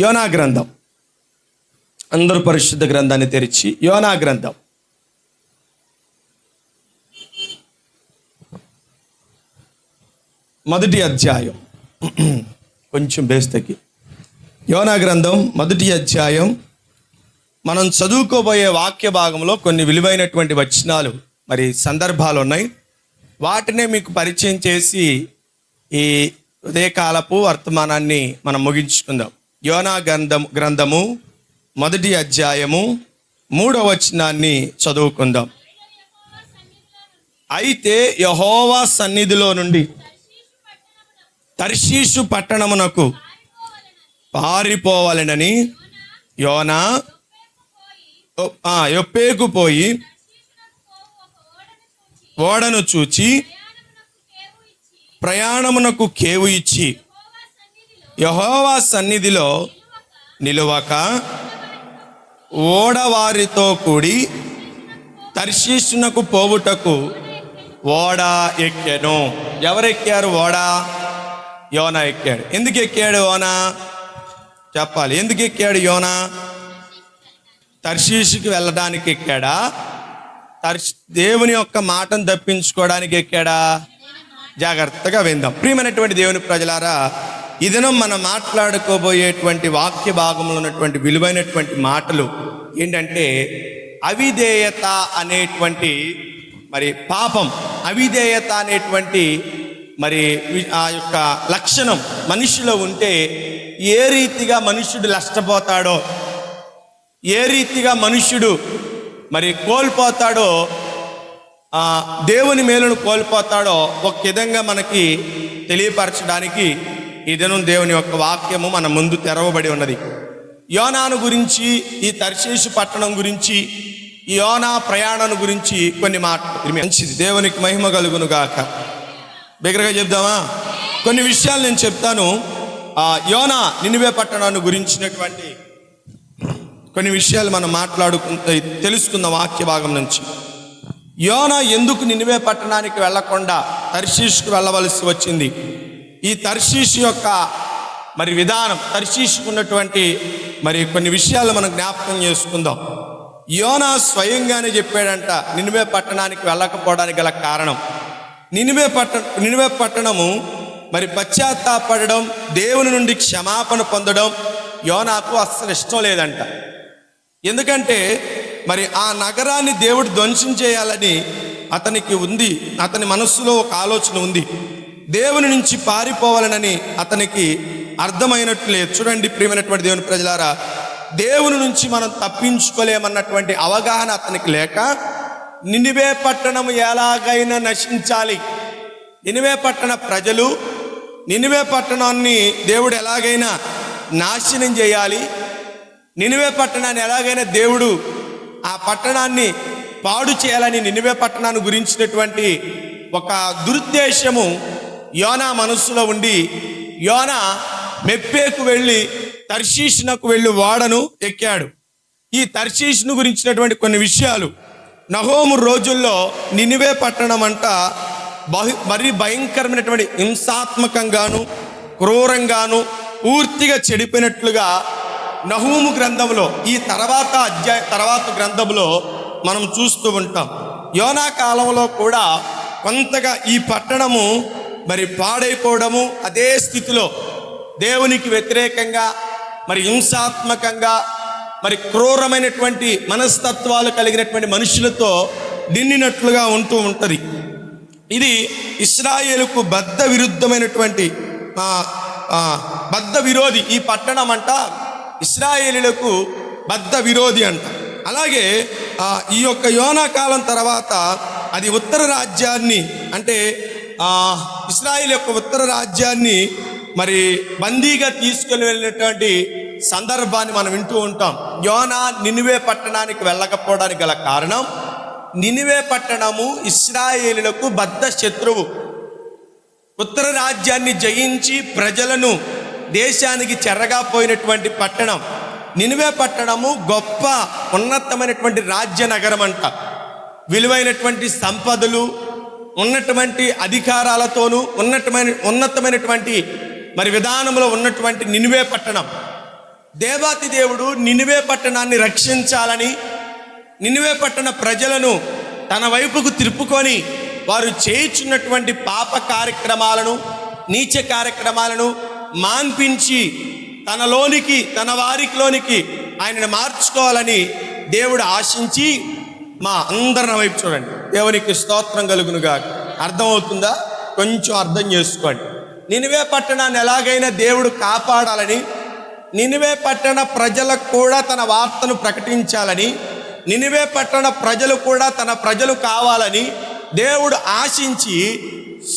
యోనా గ్రంథం. అందరూ పరిశుద్ధ గ్రంథాన్ని తెరిచి యోనా గ్రంథం మొదటి అధ్యాయం. కొంచెం బేస్తకి యోనా గ్రంథం మొదటి అధ్యాయం. మనం చదువుకోబోయే వాక్య భాగంలో కొన్ని విలువైనటువంటి వచనాలు సందర్భాలు ఉన్నాయి. వాటినే మీకు పరిచయం చేసి ఈ ఉదయకాలపు వర్తమానాన్ని మనం ముగించుకుందాం. యోనా గ్రంథము మొదటి అధ్యాయము 3వ వచనాన్ని చదువుకుందాం. అయితే యెహోవా సన్నిధిలో నుండి తర్షీషు పట్టణమునకు పారిపోవాలనని యోనా యొప్పేకు పోయి ఓడను చూచి ప్రయాణమునకు కేవు ఇచ్చి యెహోవా సన్నిధిలో నిలువక ఓడవారితో కూడి తర్షీషునకు పోవుటకు ఓడ ఎక్కాను. ఎవరెక్కారు? ఓడ యోనా ఎక్కాడు. ఎందుకు ఎక్కాడు యోనా? చెప్పాలి. ఎందుకు ఎక్కాడు యోనా? తర్షీషుకి వెళ్ళడానికి ఎక్కాడా? దేవుని యొక్క మాటను తప్పించుకోవడానికి ఎక్కాడా? జాగ్రత్తగా విందాం. ప్రియమైనటువంటి దేవుని ప్రజలారా, ఈ దినం మనం మాట్లాడుకోబోయేటువంటి వాక్య భాగంలో ఉన్నటువంటి విలువైనటువంటి మాటలు ఏంటంటే, అవిధేయత అనేటువంటి పాపం, అవిధేయత అనేటువంటి ఆ యొక్క లక్షణం మనిషిలో ఉంటే ఏ రీతిగా మనుష్యుడు నష్టపోతాడో, ఏ రీతిగా మనుష్యుడు కోల్పోతాడో, దేవుని మేలును కోల్పోతాడో ఒక విధంగా మనకి తెలియపరచడానికి ఈ దినం దేవుని యొక్క వాక్యము మన ముందు తెరవబడి ఉన్నది. యోనాను గురించి, ఈ తర్షీషు పట్టణం గురించి, ఈ యోనా ప్రయాణం గురించి కొన్ని మాటలు. మంచిది, దేవునికి మహిమ కలుగును గాక. బిగ్గరగా చెప్దామా? కొన్ని విషయాలు నేను చెప్తాను. యోనా నినివే పట్టణాన్ని గురించినటువంటి కొన్ని విషయాలు మనం తెలుసుకున్న వాక్య భాగం నుంచి. యోనా ఎందుకు నినివే పట్టణానికి వెళ్లకుండా తర్షీషుకు వెళ్ళవలసి వచ్చింది? ఈ తర్షీషు యొక్క విధానం, తర్షీషుకు ఉన్నటువంటి కొన్ని విషయాలు మనం జ్ఞాపకం చేసుకుందాం. యోనా స్వయంగానే చెప్పాడంట నినివే పట్టణానికి వెళ్ళకపోవడానికి గల కారణం. నినివే పట్టణము పశ్చాత్తాపడడం, దేవుని నుండి క్షమాపణ పొందడం యోనాకు అస్సలు ఇష్టం లేదంట. ఎందుకంటే ఆ నగరాన్ని దేవుడు ధ్వంసం చేయాలని అతనికి ఉంది. అతని మనస్సులో ఒక ఆలోచన ఉంది. దేవుని నుంచి పారిపోవాలనని అతనికి అర్థమైనట్లు లేదు. చూడండి ప్రియమైనటువంటి దేవుని ప్రజలారా, దేవుని నుంచి మనం తప్పించుకోలేమన్నటువంటి అవగాహన అతనికి లేక నినివే పట్టణం ఎలాగైనా నశించాలి, నినివే పట్టణ ప్రజలు, నినివే పట్టణాన్ని దేవుడు ఎలాగైనా నాశనం చేయాలి, నినివే పట్టణాన్ని ఎలాగైనా దేవుడు ఆ పట్టణాన్ని పాడు చేయాలని నినివే పట్టణాన్ని గురించినటువంటి ఒక దురుద్దేశము యోనా మనస్సులో ఉండి, యోనా మెప్పేకు వెళ్ళి తర్షీషునకు వెళ్ళి ఓడను ఎక్కాడు. ఈ తర్షీషును గురించినటువంటి కొన్ని విషయాలు, నహోము రోజుల్లో నినివే పట్టణం అంట మరీ భయంకరమైనటువంటి హింసాత్మకంగాను క్రూరంగాను పూర్తిగా చెడిపోయినట్లుగా నహూము గ్రంథంలో ఈ తర్వాత గ్రంథంలో మనం చూస్తూ ఉంటాం. యోనా కాలంలో కూడా కొంతగా ఈ పట్టణము పాడైపోవడము, అదే స్థితిలో దేవునికి వ్యతిరేకంగా హింసాత్మకంగా క్రూరమైనటువంటి మనస్తత్వాలు కలిగినటువంటి మనుషులతో నిండినట్లుగా ఉంటూ ఉంటుంది. ఇది ఇశ్రాయేలుకు బద్ధ విరుద్ధమైనటువంటి బద్ధ విరోధి. ఈ పట్టణం అంట ఇశ్రాయేలులకు బద్ధ విరోధి అంట. అలాగే ఈ యొక్క యోనా కాలం తర్వాత అది ఉత్తర రాజ్యాన్ని, అంటే ఇశ్రాయేలు యొక్క ఉత్తర రాజ్యాన్ని బందీగా తీసుకుని వెళ్ళినటువంటి సందర్భాన్ని మనం వింటూ ఉంటాం. యోనా నినివే పట్టణానికి వెళ్ళకపోవడానికి గల కారణం, నినివే పట్టణము ఇశ్రాయేలులకు బద్ధ శత్రువు. ఉత్తర రాజ్యాన్ని జయించి ప్రజలను దేశానికి చెరగా పోయినటువంటి పట్టణం నినివే పట్టణము. గొప్ప ఉన్నతమైనటువంటి రాజ్య నగరం అంట. విలువైనటువంటి సంపదలు, ఉన్నటువంటి అధికారాలతోనూ ఉన్నతమైనటువంటి విధానంలో ఉన్నటువంటి నినివే పట్టణం. దేవాతి దేవుడు నినివే పట్టణాన్ని రక్షించాలని, నినివే పట్టణ ప్రజలను తన వైపుకు తిప్పుకొని వారు చేయుచున్నటువంటి పాప కార్యక్రమాలను, నీచ కార్యక్రమాలను మాన్పించి తనలోనికి, తన వారిలోనికి ఆయనను మార్చుకోవాలని దేవుడు ఆశించి, మా అందరి వైపు చూడండి. దేవునికి స్తోత్రం కలుగునుగా. అర్థమవుతుందా? కొంచెం అర్థం చేసుకోండి. నినివే పట్టణాన్ని ఎలాగైనా దేవుడు కాపాడాలని, నినివే పట్టణ ప్రజలకు కూడా తన వార్తను ప్రకటించాలని, నినివే పట్టణ ప్రజలు కూడా తన ప్రజలు కావాలని దేవుడు ఆశించి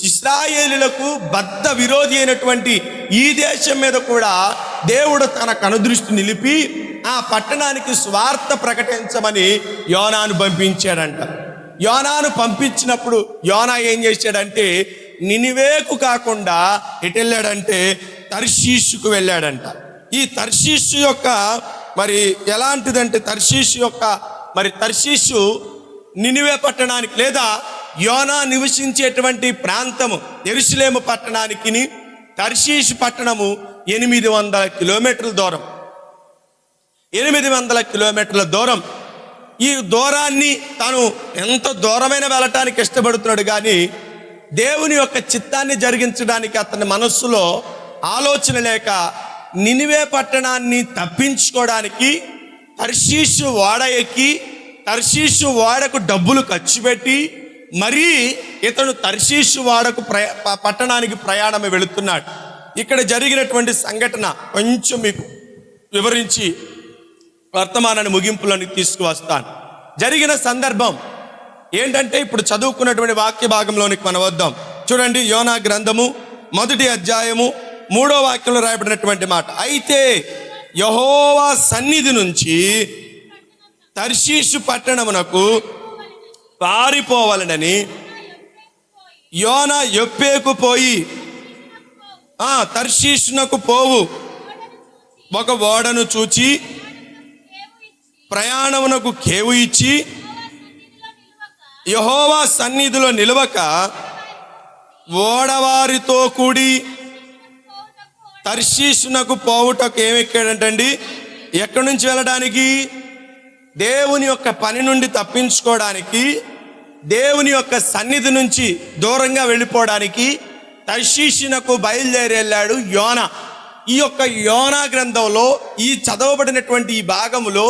ఇశ్రాయేలులకు బద్ధ విరోధి అయినటువంటి ఈ దేశం మీద కూడా దేవుడు తన కనుదృష్టి నిలిపి ఆ పట్టణానికి స్వార్థ ప్రకటించమని యోనాను పంపించాడంట. యోనాను పంపించినప్పుడు యోనా ఏం చేశాడంటే నినివేకు కాకుండా ఎటు వెళ్ళాడంటే తర్షీషుకు వెళ్ళాడంట. ఈ తర్షీషు యొక్క మరి ఎలాంటిదంటే తర్షీషు నినివే పట్టణానికి లేదా యోనా నివసించేటువంటి ప్రాంతము యెరూషలేము పట్టణానికి తర్షీషు పట్టణము 800 కిలోమీటర్ల దూరం. 800 కిలోమీటర్ల దూరం. ఈ దూరాన్ని తాను ఎంత దూరమైన వెళ్ళటానికి ఇష్టపడుతున్నాడు, కానీ దేవుని యొక్క చిత్తాన్ని జరిగించడానికి అతని మనస్సులో ఆలోచన లేక నినివే పట్టణాన్ని తప్పించుకోవడానికి తర్షీషు ఓడ ఎక్కి తర్షీషు ఓడకు డబ్బులు ఖర్చు పెట్టి మరీ ఇతను తర్షీషు ఓడకు పట్టణానికి ప్రయాణం వెళుతున్నాడు. ఇక్కడ జరిగినటువంటి సంఘటన కొంచెం మీకు వివరించి వర్తమానాన్ని ముగింపులోనికి తీసుకువస్తాను. జరిగిన సందర్భం ఏంటంటే ఇప్పుడు చదువుకున్నటువంటి వాక్య భాగంలోనికి మనం వద్దాం. చూడండి, యోనా గ్రంథము 1వ అధ్యాయము 3వ వాక్యంలో రాయబడినటువంటి మాట. అయితే యెహోవా సన్నిధి నుంచి తర్షీషు పట్టణమునకు పారిపోవాలనని యోనా యొప్పేకు పోయి తర్షీషునకు పోవు ఒక ఓడను చూచి ప్రయాణమునకు కేవు ఇచ్చి యెహోవా సన్నిధిలో నిలవక ఓడవారితో కూడి తర్షీషునకు పోవుటకు ఏమెక్కాడంటండి? ఎక్కడి నుంచి వెళ్ళడానికి? దేవుని యొక్క పని నుండి తప్పించుకోవడానికి, దేవుని యొక్క సన్నిధి నుంచి దూరంగా వెళ్ళిపోవడానికి తర్షీషునకు బయలుదేరి వెళ్ళాడు యోనా. ఈ యొక్క యోనా గ్రంథంలో ఈ చదవబడినటువంటి ఈ భాగములో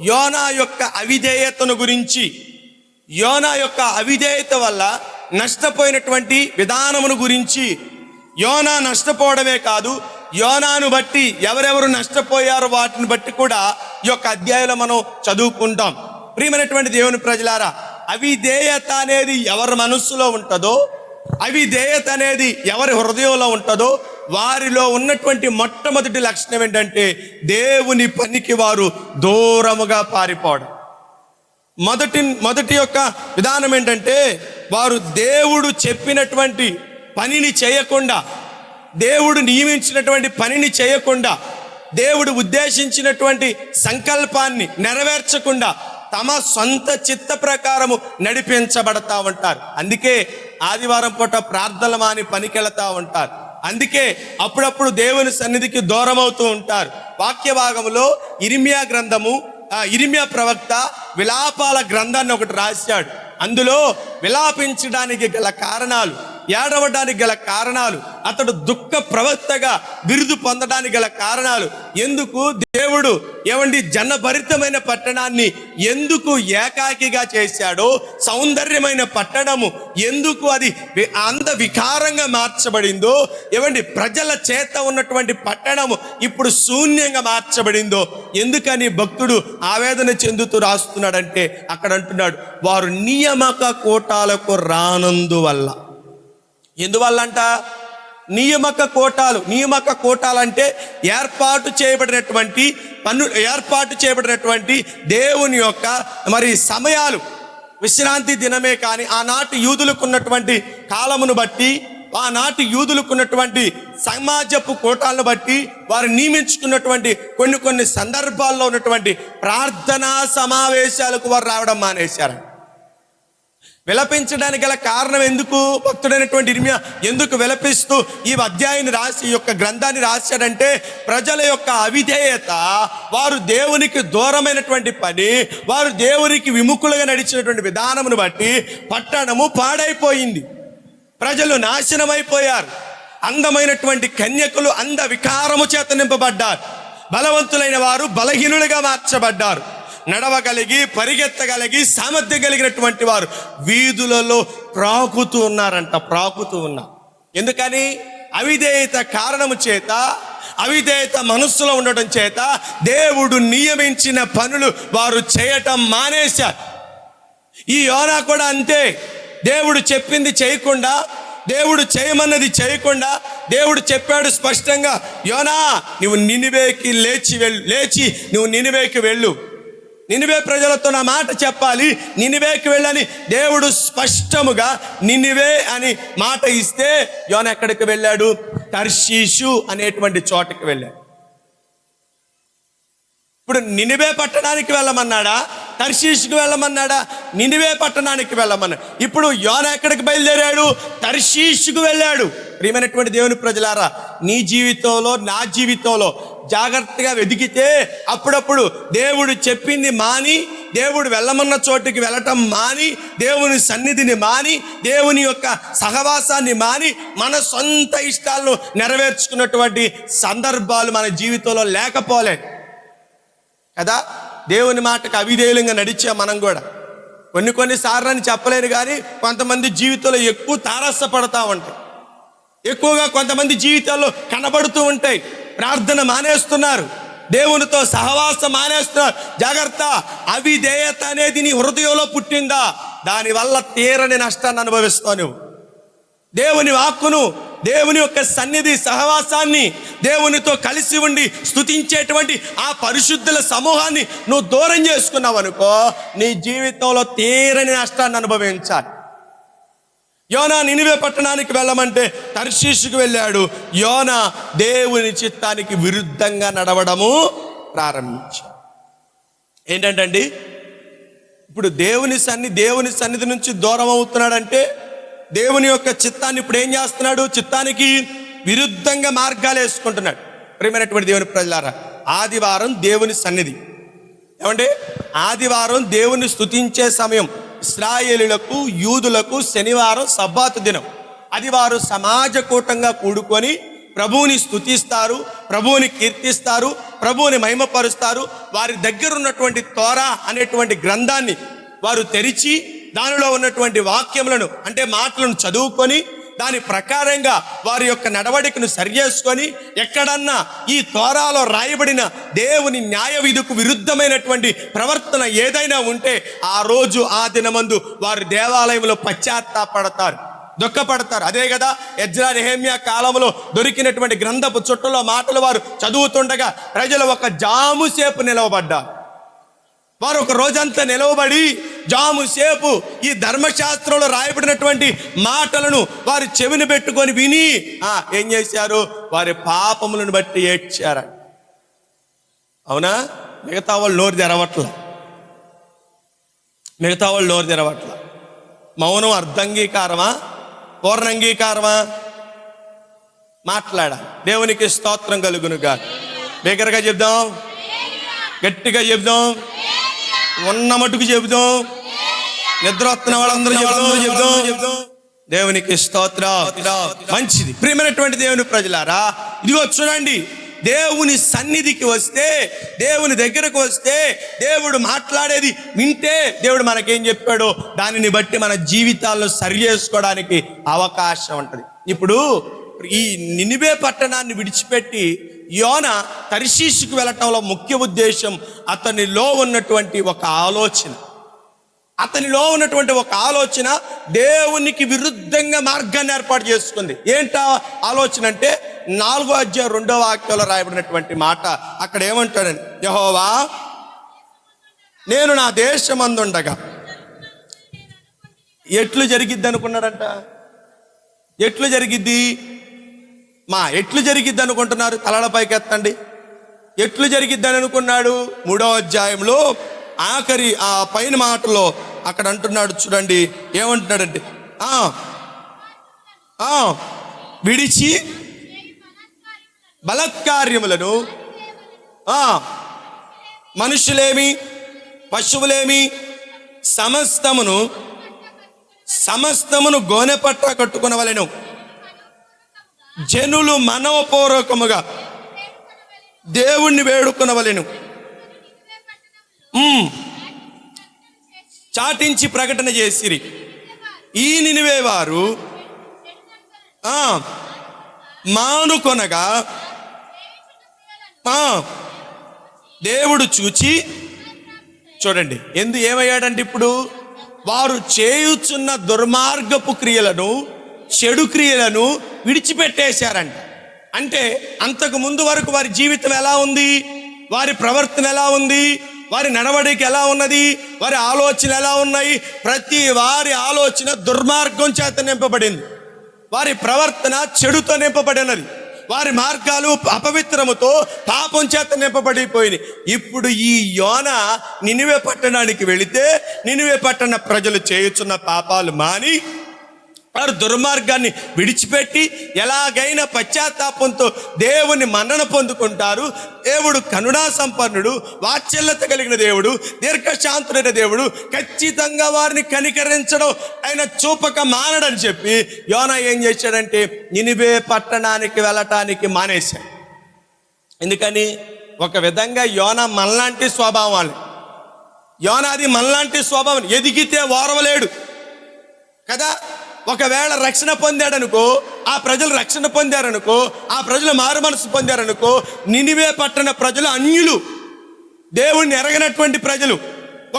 యోనా యొక్క అవిధేయతను గురించి, యోనా యొక్క అవిధేయత వల్ల నష్టపోయినటువంటి విధానమును గురించి, యోనా నష్టపోవడమే కాదు యోనాను బట్టి ఎవరెవరు నష్టపోయారో వాటిని బట్టి కూడా ఈ యొక్క అధ్యాయంలో మనం చదువుకుంటాం. ప్రియమైనటువంటి దేవుని ప్రజలారా, అవిధేయత అనేది ఎవరి మనస్సులో ఉంటుందో, అవిధేయత అనేది ఎవరి హృదయంలో ఉంటుందో వారిలో ఉన్నటువంటి మొట్టమొదటి లక్షణం ఏంటంటే దేవుని పనికి వారు దూరముగా పారిపోవడం. మొదటి యొక్క విధానం ఏంటంటే వారు దేవుడు చెప్పినటువంటి పనిని చేయకుండా, దేవుడు నియమించినటువంటి పనిని చేయకుండా, దేవుడు ఉద్దేశించినటువంటి సంకల్పాన్ని నెరవేర్చకుండా తమ సొంత చిత్త ప్రకారము నడిపించబడతా ఉంటారు. అందుకే ఆదివారం పూట ప్రార్థనలు మాని పనికెళ్తా ఉంటారు. అందుకే అప్పుడప్పుడు దేవుని సన్నిధికి దూరం అవుతూ ఉంటారు. వాక్య భాగంలో ఇర్మియా ప్రవక్త విలాపాల గ్రంథాన్ని ఒకటి రాశాడు. అందులో విలాపించడానికి గల కారణాలు, ఏడవడానికి గల కారణాలు, అతడు దుఃఖ ప్రవక్తగా బిరుదు పొందడానికి గల కారణాలు, ఎందుకు దేవుడు జనభరితమైన పట్టణాన్ని ఎందుకు ఏకాకిగా చేశాడో, సౌందర్యమైన పట్టణము ఎందుకు అది అంత వికారంగా మార్చబడిందో, ప్రజల చేత ఉన్నటువంటి పట్టణము ఇప్పుడు శూన్యంగా మార్చబడిందో ఎందుకని భక్తుడు ఆవేదన చెందుతూ రాస్తున్నాడంటే అక్కడ అంటున్నాడు, వారు నియామక కోటాలకు రానందువల్ల. ఎందువల్ల అంట? నియామక కోటాలు అంటే ఏర్పాటు చేయబడినటువంటి దేవుని యొక్క సమయాలు. విశ్రాంతి దినమే కానీ ఆనాటి యూదులకు ఉన్నటువంటి కాలమును బట్టి, ఆనాటి యూదులకు ఉన్నటువంటి సమాజపు కోటాలను బట్టి వారు నియమించుకున్నటువంటి కొన్ని సందర్భాల్లో ఉన్నటువంటి ప్రార్థనా సమావేశాలకు వారు రావడం మానేశారు. విలపించడానికి గల కారణం ఎందుకు? భక్తుడైనటువంటి ఇర్మియా ఎందుకు విలపిస్తూ ఈ అధ్యాయాన్ని రాసి, ఈ యొక్క గ్రంథాన్ని రాశాడంటే ప్రజల యొక్క అవిధేయత, వారు దేవునికి దూరమైనటువంటి పని, వారు దేవునికి విముఖులుగా నడిచినటువంటి విధానమును బట్టి పట్టణము పాడైపోయింది. ప్రజలు నాశనమైపోయారు. అందమైనటువంటి కన్యకులు అంద వికారము చేత నింపబడ్డారు. బలవంతులైన వారు బలహీనులుగా మార్చబడ్డారు. నడవగలిగి పరిగెత్తగలిగి సామర్థ్యం కలిగినటువంటి వారు వీధులలో ప్రాకుతూ ఉన్నారు. ఎందుకని? అవిధేయత కారణము చేత, అవిధేయత మనస్సులో ఉండటం చేత దేవుడు నియమించిన పనులు వారు చేయటం మానేశారు. ఈ యోనా కూడా అంతే. దేవుడు చెప్పింది చేయకుండా, దేవుడు చేయమన్నది చేయకుండా, దేవుడు చెప్పాడు స్పష్టంగా, యోనా నువ్వు నినివేకి లేచి నువ్వు నినివేకి వెళ్ళు, నినివే ప్రజలతో నా మాట చెప్పాలి, నినివేకి వెళ్ళని దేవుడు స్పష్టముగా నినివే అని మాట ఇస్తే యోనా ఎక్కడికి వెళ్ళాడు? తర్షీషు అనేటువంటి చోటకి వెళ్ళాడు. ఇప్పుడు నినివే పట్టణానికి వెళ్ళమన్నాడా? తర్షీషుకు వెళ్ళమన్నాడా? నినివే పట్టణానికి వెళ్ళమన్నాడు. ఇప్పుడు యోనా ఎక్కడికి బయలుదేరాడు? తర్షీషుకు వెళ్ళాడు. ప్రియమైనటువంటి దేవుని ప్రజలారా, నీ జీవితంలో నా జీవితంలో జాగ్రత్తగా వెతికితే అప్పుడప్పుడు దేవుడు చెప్పింది మాని, దేవుడు వెళ్ళమన్న చోటుకి వెళ్ళటం మాని, దేవుని సన్నిధిని మాని, దేవుని యొక్క సహవాసాన్ని మాని మన సొంత ఇష్టాలను నెరవేర్చుకున్నటువంటి సందర్భాలు మన జీవితంలో లేకపోలే కదా. దేవుని మాటకు అవిధేయులంగా నడిచే మనం కూడా కొన్నిసార్లు అని చెప్పలేను, కానీ కొంతమంది జీవితంలో ఎక్కువ తారసపడతా ఉంటాయి. ఎక్కువగా కొంతమంది జీవితాల్లో కనబడుతూ ఉంటాయి. ప్రార్థన మానేస్తున్నారు, దేవునితో సహవాసం మానేస్తున్నారు. జాగ్రత్త, అవిధేయత అనేది నీ హృదయంలో పుట్టిందా, దానివల్ల తీరని నష్టాన్ని అనుభవిస్తావు నువ్వు. దేవుని వాక్కును, దేవుని యొక్క సన్నిధి సహవాసాన్ని, దేవునితో కలిసి ఉండి స్తుతించేటువంటి ఆ పరిశుద్ధుల సమూహాన్ని నువ్వు దూరం చేసుకున్నావు అనుకో, నీ జీవితంలో తీరని నష్టాన్ని అనుభవించాలి. యోనా నినివే పట్టణానికి వెళ్ళమంటే తర్షీషుకు వెళ్ళాడు. యోనా దేవుని చిత్తానికి విరుద్ధంగా నడవడము ప్రారంభించాడు. ఏంటంటండి, ఇప్పుడు దేవుని సన్నిధి నుంచి దూరం అవుతున్నాడంటే దేవుని యొక్క చిత్తాన్ని ఇప్పుడు ఏం చేస్తున్నాడు? చిత్తానికి విరుద్ధంగా మార్గాలు వేసుకుంటున్నాడు. ప్రియమైనటువంటి దేవుని ప్రజలారా, ఆదివారం దేవుని సన్నిధి ఏమంటే, ఆదివారం దేవుని స్తుతించే సమయం. ఇశ్రాయేలులకు, యూదులకు శనివారం సబ్బాతు దినం. అది వారు సమాజ కూటంగా కూడుకొని ప్రభువుని స్తుతిస్తారు, ప్రభువుని కీర్తిస్తారు, ప్రభువుని మహిమపరుస్తారు. వారి దగ్గర ఉన్నటువంటి తోరా అనేటువంటి గ్రంథాన్ని వారు తెరిచి దానిలో ఉన్నటువంటి వాక్యములను అంటే మాటలను చదువుకొని దాని ప్రకారంగా వారి యొక్క నడవడికను సరిచేసుకొని ఎక్కడన్నా ఈ తోరాలో రాయబడిన దేవుని న్యాయ విధికు విరుద్ధమైనటువంటి ప్రవర్తన ఏదైనా ఉంటే ఆ రోజు ఆ దినమందు వారు దేవాలయంలో పశ్చాత్తాపడతారు, దుఃఖపడతారు. అదే కదా ఎజ్రా నెహెమ్యా కాలంలో దొరికినటువంటి గ్రంథపు చుట్టలో మాటలు వారు చదువుతుండగా ప్రజలు ఒక జాము సేపు నిలవబడ్డారు. వారు ఒక రోజంతా నిలవబడి జాము సేపు ఈ ధర్మశాస్త్రంలో రాయబడినటువంటి మాటలను వారి చెవిని పెట్టుకొని విని ఏం చేశారు? వారి పాపములను బట్టి ఏడ్చారు. అవునా? మిగతా వాళ్ళు నోరు తెరవట్ల. మౌనం అర్ధంగీకారమా, పూర్ణంగీకారమా? మాట్లాడాలి. దేవునికి స్తోత్రం కలుగునుగా. బిగ్గరగా చెప్దాం, గట్టిగా చెప్దాం, ఉన్న మటుకు చెబుదాం, నిద్ర వస్తున్న వాళ్ళందరూ చెబుదాం. దేవునికి స్తోత్రం. మంచిది. ప్రియమైనటువంటి దేవుని ప్రజలారా, ఇదిగో చూడండి, దేవుని సన్నిధికి వస్తే, దేవుని దగ్గరకు వస్తే, దేవుడు మాట్లాడేది వింటే దేవుడు మనకేం చెప్పాడో దానిని బట్టి మన జీవితాల్లో సరి చేసుకోవడానికి అవకాశం ఉంటుంది. ఇప్పుడు ఈ నినివే పట్టణాన్ని విడిచిపెట్టి యోనా తర్షీషుకు వెళ్ళటంలో ముఖ్య ఉద్దేశం అతనిలో ఉన్నటువంటి ఒక ఆలోచన దేవునికి విరుద్ధంగా మార్గాన్ని ఏర్పాటు చేసుకుంది. ఏంటా ఆలోచన అంటే 4వ అధ్యాయం 2వ వాక్యంలో రాయబడినటువంటి మాట. అక్కడ ఏమంటాడండి, యెహోవా నేను నా దేశమందుండగా ఎట్లు జరిగిద్ది అనుకున్నాడంట. ఎట్లు జరిగిద్ది అనుకుంటున్నారు? తలల పైకి ఎత్తండి. ఎట్లు జరిగిద్దని అనుకున్నాడు? 3వ అధ్యాయంలో ఆఖరి ఆ పైన మాటలో అక్కడ అంటున్నాడు చూడండి, ఏమంటున్నాడంటే విడిచి బలత్కార్యములను మనుషులేమి పశువులేమి సమస్తమును గోనె పట్ట కట్టుకొనవలెను. జనులు మనోపూర్వకముగా దేవుణ్ణి వేడుకొనవలెను. చాటించి ప్రకటన చేసిరి. ఈ నినివే వారు మానుకొనగా దేవుడు చూచి, చూడండి ఏమయ్యాడంటే ఇప్పుడు వారు చేయుచున్న దుర్మార్గపు క్రియలను, చెడు క్రియలను విడిచిపెట్టేశారంట. అంటే అంతకు ముందు వరకు వారి జీవితం ఎలా ఉంది, వారి ప్రవర్తన ఎలా ఉంది, వారి నడవడిక ఎలా ఉన్నది, వారి ఆలోచన ఎలా ఉన్నాయి, ప్రతి వారి ఆలోచన దుర్మార్గం చేత నింపబడింది. వారి ప్రవర్తన చెడుతో నింపబడినది. వారి మార్గాలు అపవిత్రముతో పాపం చేత నింపబడిపోయింది. ఇప్పుడు ఈ యోన నినివే పట్టణానికి వెళితే నినివే పట్టణ ప్రజలు చేయుచున్న పాపాలు మాని వారు దుర్మార్గాన్ని విడిచిపెట్టి ఎలాగైనా పశ్చాత్తాపంతో దేవుని మన్నన పొందుకుంటారు. దేవుడు కరుణా సంపన్నుడు, వాత్సల్యత కలిగిన దేవుడు, దీర్ఘశాంతుడైన దేవుడు. ఖచ్చితంగా వారిని కనికరించడం ఆయన చూపక మానడని చెప్పి యోనా ఏం చేశాడంటే నినివే పట్టణానికి వెళ్ళటానికి మానేశాడు. ఎందుకని? ఒక విధంగా యోనా మనలాంటి స్వభావాలు, యోనాది మనలాంటి స్వభావం. ఎదిగితే ఓర్వలేడు కదా. ఒకవేళ రక్షణ పొందాడనుకో, ఆ ప్రజలు రక్షణ పొందారనుకో, ఆ ప్రజలు మారు మనసు పొందారనుకో, నినివే పట్టణ ప్రజలు అన్యులు, దేవుణ్ణి ఎరగనటువంటి ప్రజలు.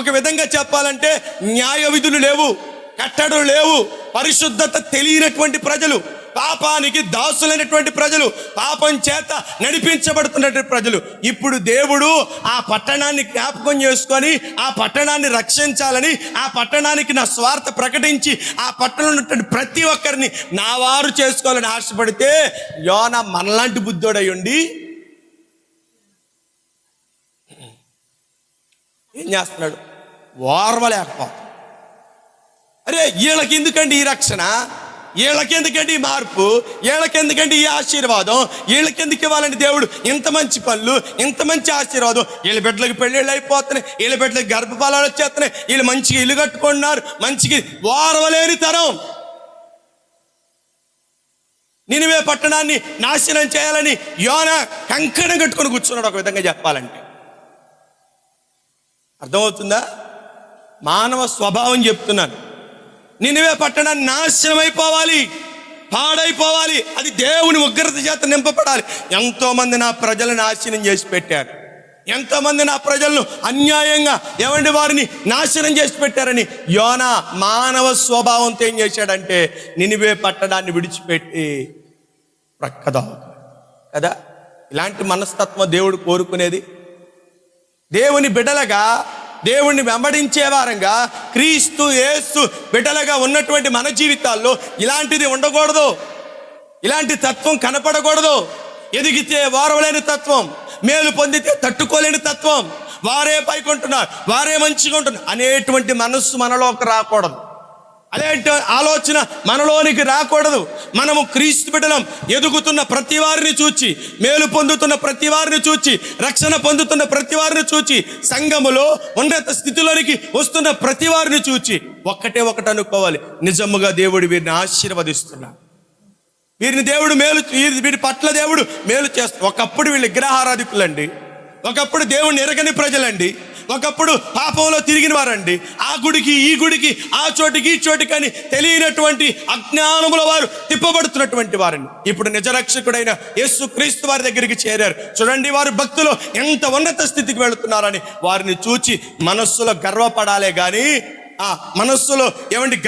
ఒక విధంగా చెప్పాలంటే న్యాయ విధులు లేవు, కట్టడలు లేవు, పరిశుద్ధత తెలియనటువంటి ప్రజలు, పాపానికి దాసులైనటువంటి ప్రజలు, పాపం చేత నడిపించబడుతున్నటువంటి ప్రజలు. ఇప్పుడు దేవుడు ఆ పట్టణాన్ని జ్ఞాపకం చేసుకొని ఆ పట్టణాన్ని రక్షించాలని, ఆ పట్టణానికి నా స్వార్థ ప్రకటించి ఆ పట్టణంలో ఉన్నటువంటి ప్రతి ఒక్కరిని నా వారు చేసుకోవాలని ఆశపడితే యోనా మనలాంటి బుద్ధోడై ఉండి ఏం చేస్తున్నాడు? ఓర్వలేకపోతాడు. అరే వీళ్ళకి ఎందుకండి ఈ రక్షణ, వీళ్ళకెందుకండి ఈ మార్పు, వీళ్ళకెందుకండి ఈ ఆశీర్వాదం, వీళ్ళకెందుకు ఇవ్వాలండి దేవుడు ఇంత మంచి పనులు, ఇంత మంచి ఆశీర్వాదం? వీళ్ళ బిడ్డలకు పెళ్ళిళ్ళు అయిపోతున్నాయి, వీళ్ళ బిడ్డలకు గర్భఫలాలు వచ్చేస్తున్నాయి, వీళ్ళు మంచిగా ఇల్లు కట్టుకుంటున్నారు, మంచిగా ఓర్వలేని తరం నినివే పట్టణాన్ని నాశనం చేయాలని యోనా కంకణం కట్టుకొని కూర్చున్నాడు. ఒక విధంగా చెప్పాలంటే అర్థమవుతుందా? మానవ స్వభావం చెప్తున్నాను. నినివే పట్టణాన్ని నాశనం అయిపోవాలి, పాడైపోవాలి, అది దేవుని ఉగ్రత చేత నింపబడాలి. ఎంతోమంది నా ప్రజలను నాశనం చేసి పెట్టారు, ఎంతోమంది నా ప్రజలను అన్యాయంగా వారిని నాశనం చేసి పెట్టారని యోనా మానవ స్వభావంతో ఏం చేశాడంటే నినివే పట్టణాన్ని విడిచిపెట్టి ప్రక్కదా కదా. ఇలాంటి మనస్తత్వం దేవుడు కోరుకునేది. దేవుని బిడ్డలుగా, దేవుణ్ణి వెంబడించే వారంగా, క్రీస్తు యేసు బిడ్డలుగా ఉన్నటువంటి మన జీవితాల్లో ఇలాంటిది ఉండకూడదు, ఇలాంటి తత్వం కనపడకూడదు. ఎదిగితే ఓర్వలేని తత్వం, మేలు పొందితే తట్టుకోలేని తత్వం, వారే పైకుంటున్నారు, వారే మంచిగా ఉంటున్నారు అనేటువంటి మనస్సు మనలోకి రాకూడదు. అలాంటి ఆలోచన మనలోనికి రాకూడదు. మనము క్రీస్తు బిడ్డలం. ఎదుగుతున్న ప్రతి వారిని చూచి, మేలు పొందుతున్న ప్రతి వారిని చూచి, రక్షణ పొందుతున్న ప్రతి వారిని చూచి, సంఘములో ఉన్నత స్థితిలోనికి వస్తున్న ప్రతి వారిని చూచి ఒకటి అనుకోవాలి, నిజముగా దేవుడు వీరిని ఆశీర్వదిస్తున్నాడు, వీరిని దేవుడు వీరి పట్ల దేవుడు మేలు చేస్తాడు. ఒకప్పుడు వీళ్ళు విగ్రహారాధికులండి, ఒకప్పుడు దేవుడిని ఎరగని ప్రజలండి, ఒకప్పుడు పాపంలో తిరిగిన వారండి. ఆ గుడికి ఈ గుడికి, ఆ చోటికి ఈ చోటికి అని తెలియనటువంటి అజ్ఞానముల వారు తిప్పబడుతున్నటువంటి వారిని ఇప్పుడు నిజరక్షకుడైన యేసు క్రీస్తు వారి దగ్గరికి చేరారు. చూడండి వారు భక్తులు ఎంత ఉన్నత స్థితికి వెళుతున్నారని వారిని చూచి మనస్సులో గర్వపడాలే కానీ, ఆ మనస్సులో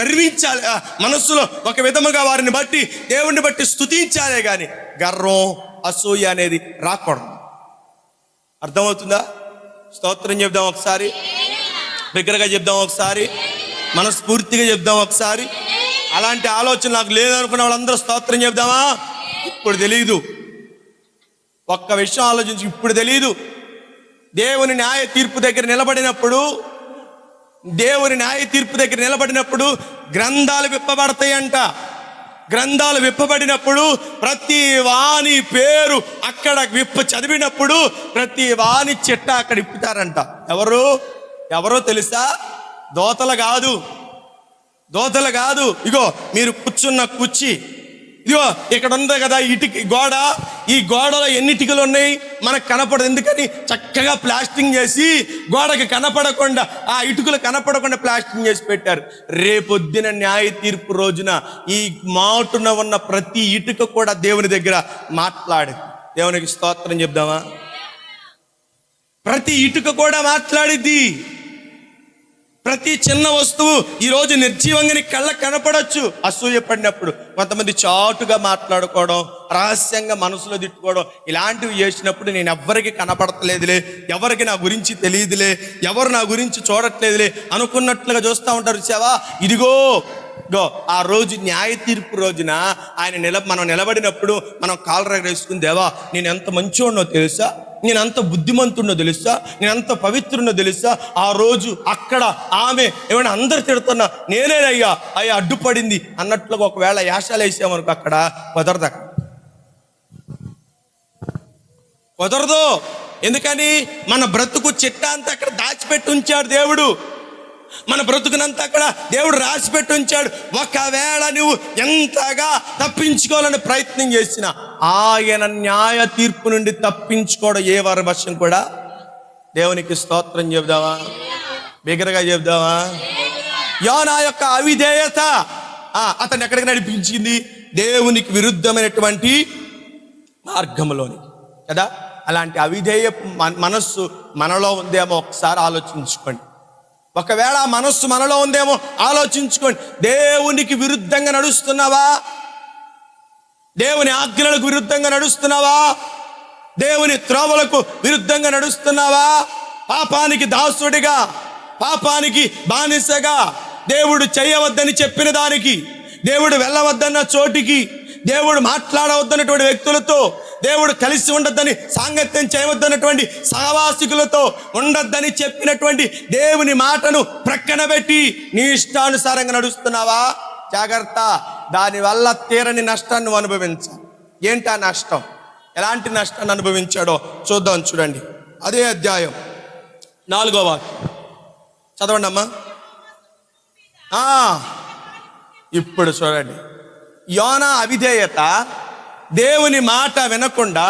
గర్వించాలి, మనస్సులో ఒక విధముగా వారిని బట్టి దేవుణ్ణి బట్టి స్తుతించాలే కానీ గర్వం, అసూయ అనేది రాకూడదు. అర్థమవుతుందా? స్తోత్రం చెప్దాం ఒకసారి, బిగ్గరగా చెప్దాం ఒకసారి, మనస్ఫూర్తిగా చెప్దాం ఒకసారి. అలాంటి ఆలోచన నాకు లేదనుకున్న వాళ్ళందరూ స్తోత్రం చెప్దామా? ఇప్పుడు తెలియదు, ఒక్క విషయం ఆలోచించి, ఇప్పుడు తెలియదు. దేవుని న్యాయ తీర్పు దగ్గర నిలబడినప్పుడు దేవుని న్యాయ తీర్పు దగ్గర నిలబడినప్పుడు గ్రంథాలు విప్పబడతాయంట. గ్రంథాలు విప్పబడినప్పుడు ప్రతి వాని పేరు అక్కడ చదివినప్పుడు ప్రతి వాని చిట్ట అక్కడ ఇప్పుతారంట. ఎవరో తెలుసా? దోతలు కాదు. ఇగో మీరు కూర్చున్న కుర్చీ, ఇదిగో ఇక్కడ ఉంది కదా గోడ, ఈ గోడలో ఎన్ని ఇటుకలు ఉన్నాయి మనకు కనపడదు. ఎందుకని? చక్కగా ప్లాస్టింగ్ చేసి గోడకి కనపడకుండా, ఆ ఇటుకలు కనపడకుండా ప్లాస్టింగ్ చేసి పెట్టారు. రేపొద్దున న్యాయ తీర్పు రోజున ఈ మాటున ఉన్న ప్రతి ఇటుక కూడా దేవుని దగ్గర మాట్లాడి, దేవునికి స్తోత్రం చెప్దామా? ప్రతి ఇటుక కూడా మాట్లాడిద్ది. ప్రతి చిన్న వస్తువు ఈరోజు నిర్జీవంగా కళ్ళకు కనపడవచ్చు. అసూయ పడినప్పుడు కొంతమంది చాటుగా మాట్లాడుకోవడం, రహస్యంగా మనసులో తిట్టుకోవడం, ఇలాంటివి చేసినప్పుడు నేను ఎవ్వరికి కనపడతలేదులే, ఎవరికి నా గురించి తెలియదులే, ఎవరు నా గురించి చూడట్లేదులే అనుకున్నట్లుగా చూస్తూ ఉంటారు. సేవా ఇదిగో ఆ రోజు న్యాయ తీర్పు రోజున మనం నిలబడినప్పుడు మనం కాలర్ వేసుకుని, దేవా నేను ఎంత మంచివాడినో తెలుసా, నేను అంత బుద్ధిమంతుడినో తెలుసా, నేను అంత పవిత్రునో తెలుసా. ఆ రోజు అక్కడ ఆమె ఏమైనా అందరు తిడుతున్నా నేనేనయ్యా అడ్డుపడింది అన్నట్లుగా ఒకవేళ యాశాలు వేసామనుకో అక్కడ కుదరదు. ఎందుకని? మన బ్రతుకు చిట్ట అంతా అక్కడ దాచిపెట్టి ఉంచాడు దేవుడు. మన బ్రతుకునంతా అక్కడ దేవుడు రాసిపెట్టి ఉంచాడు. ఒకవేళ నువ్వు ఎంతగా తప్పించుకోవాలని ప్రయత్నం చేసినా ఆయన న్యాయ తీర్పు నుండి తప్పించుకోవడం ఏ వరవశం కూడా. దేవునికి స్తోత్రం చెబుదామా? బిగ్గరగా చెబుదామా? యోనా యొక్క అవిధేయత అతన్ని ఎక్కడికి నడిపించింది? దేవునికి విరుద్ధమైనటువంటి మార్గంలోని కదా. అలాంటి అవిధేయ మనస్సు మనలో ఉందేమో ఒకసారి ఆలోచించుకోండి. ఒకవేళ ఆ మనస్సు మనలో ఉందేమో ఆలోచించుకోండి. దేవునికి విరుద్ధంగా నడుస్తున్నావా? దేవుని ఆజ్ఞలకు విరుద్ధంగా నడుస్తున్నావా? దేవుని త్రోవలకు విరుద్ధంగా నడుస్తున్నావా? పాపానికి దాసుడిగా, పాపానికి బానిసగా, దేవుడు చేయవద్దని చెప్పిన దానికి, దేవుడు వెళ్ళవద్దన్న చోటికి, దేవుడు మాట్లాడవద్దన్నటువంటి వ్యక్తులతో, దేవుడు కలిసి ఉండొద్దని, సాంగత్యం చేయవద్దన్నటువంటి సహవాసికులతో ఉండొద్దని చెప్పినటువంటి దేవుని మాటను ప్రక్కన పెట్టి నీ ఇష్టానుసారంగా నడుస్తున్నావా? జాగ్రత్త. దానివల్ల తీరని నష్టాన్ని అనుభవించాలి. ఏంటి ఆ నష్టం? ఎలాంటి నష్టాన్ని అనుభవించాడో చూద్దాం. చూడండి, అదే అధ్యాయం 4వ వాక్యం చదవండి అమ్మా. ఇప్పుడు చూడండి, యోనా అవిధేయత, దేవుని మాట వినకుండా,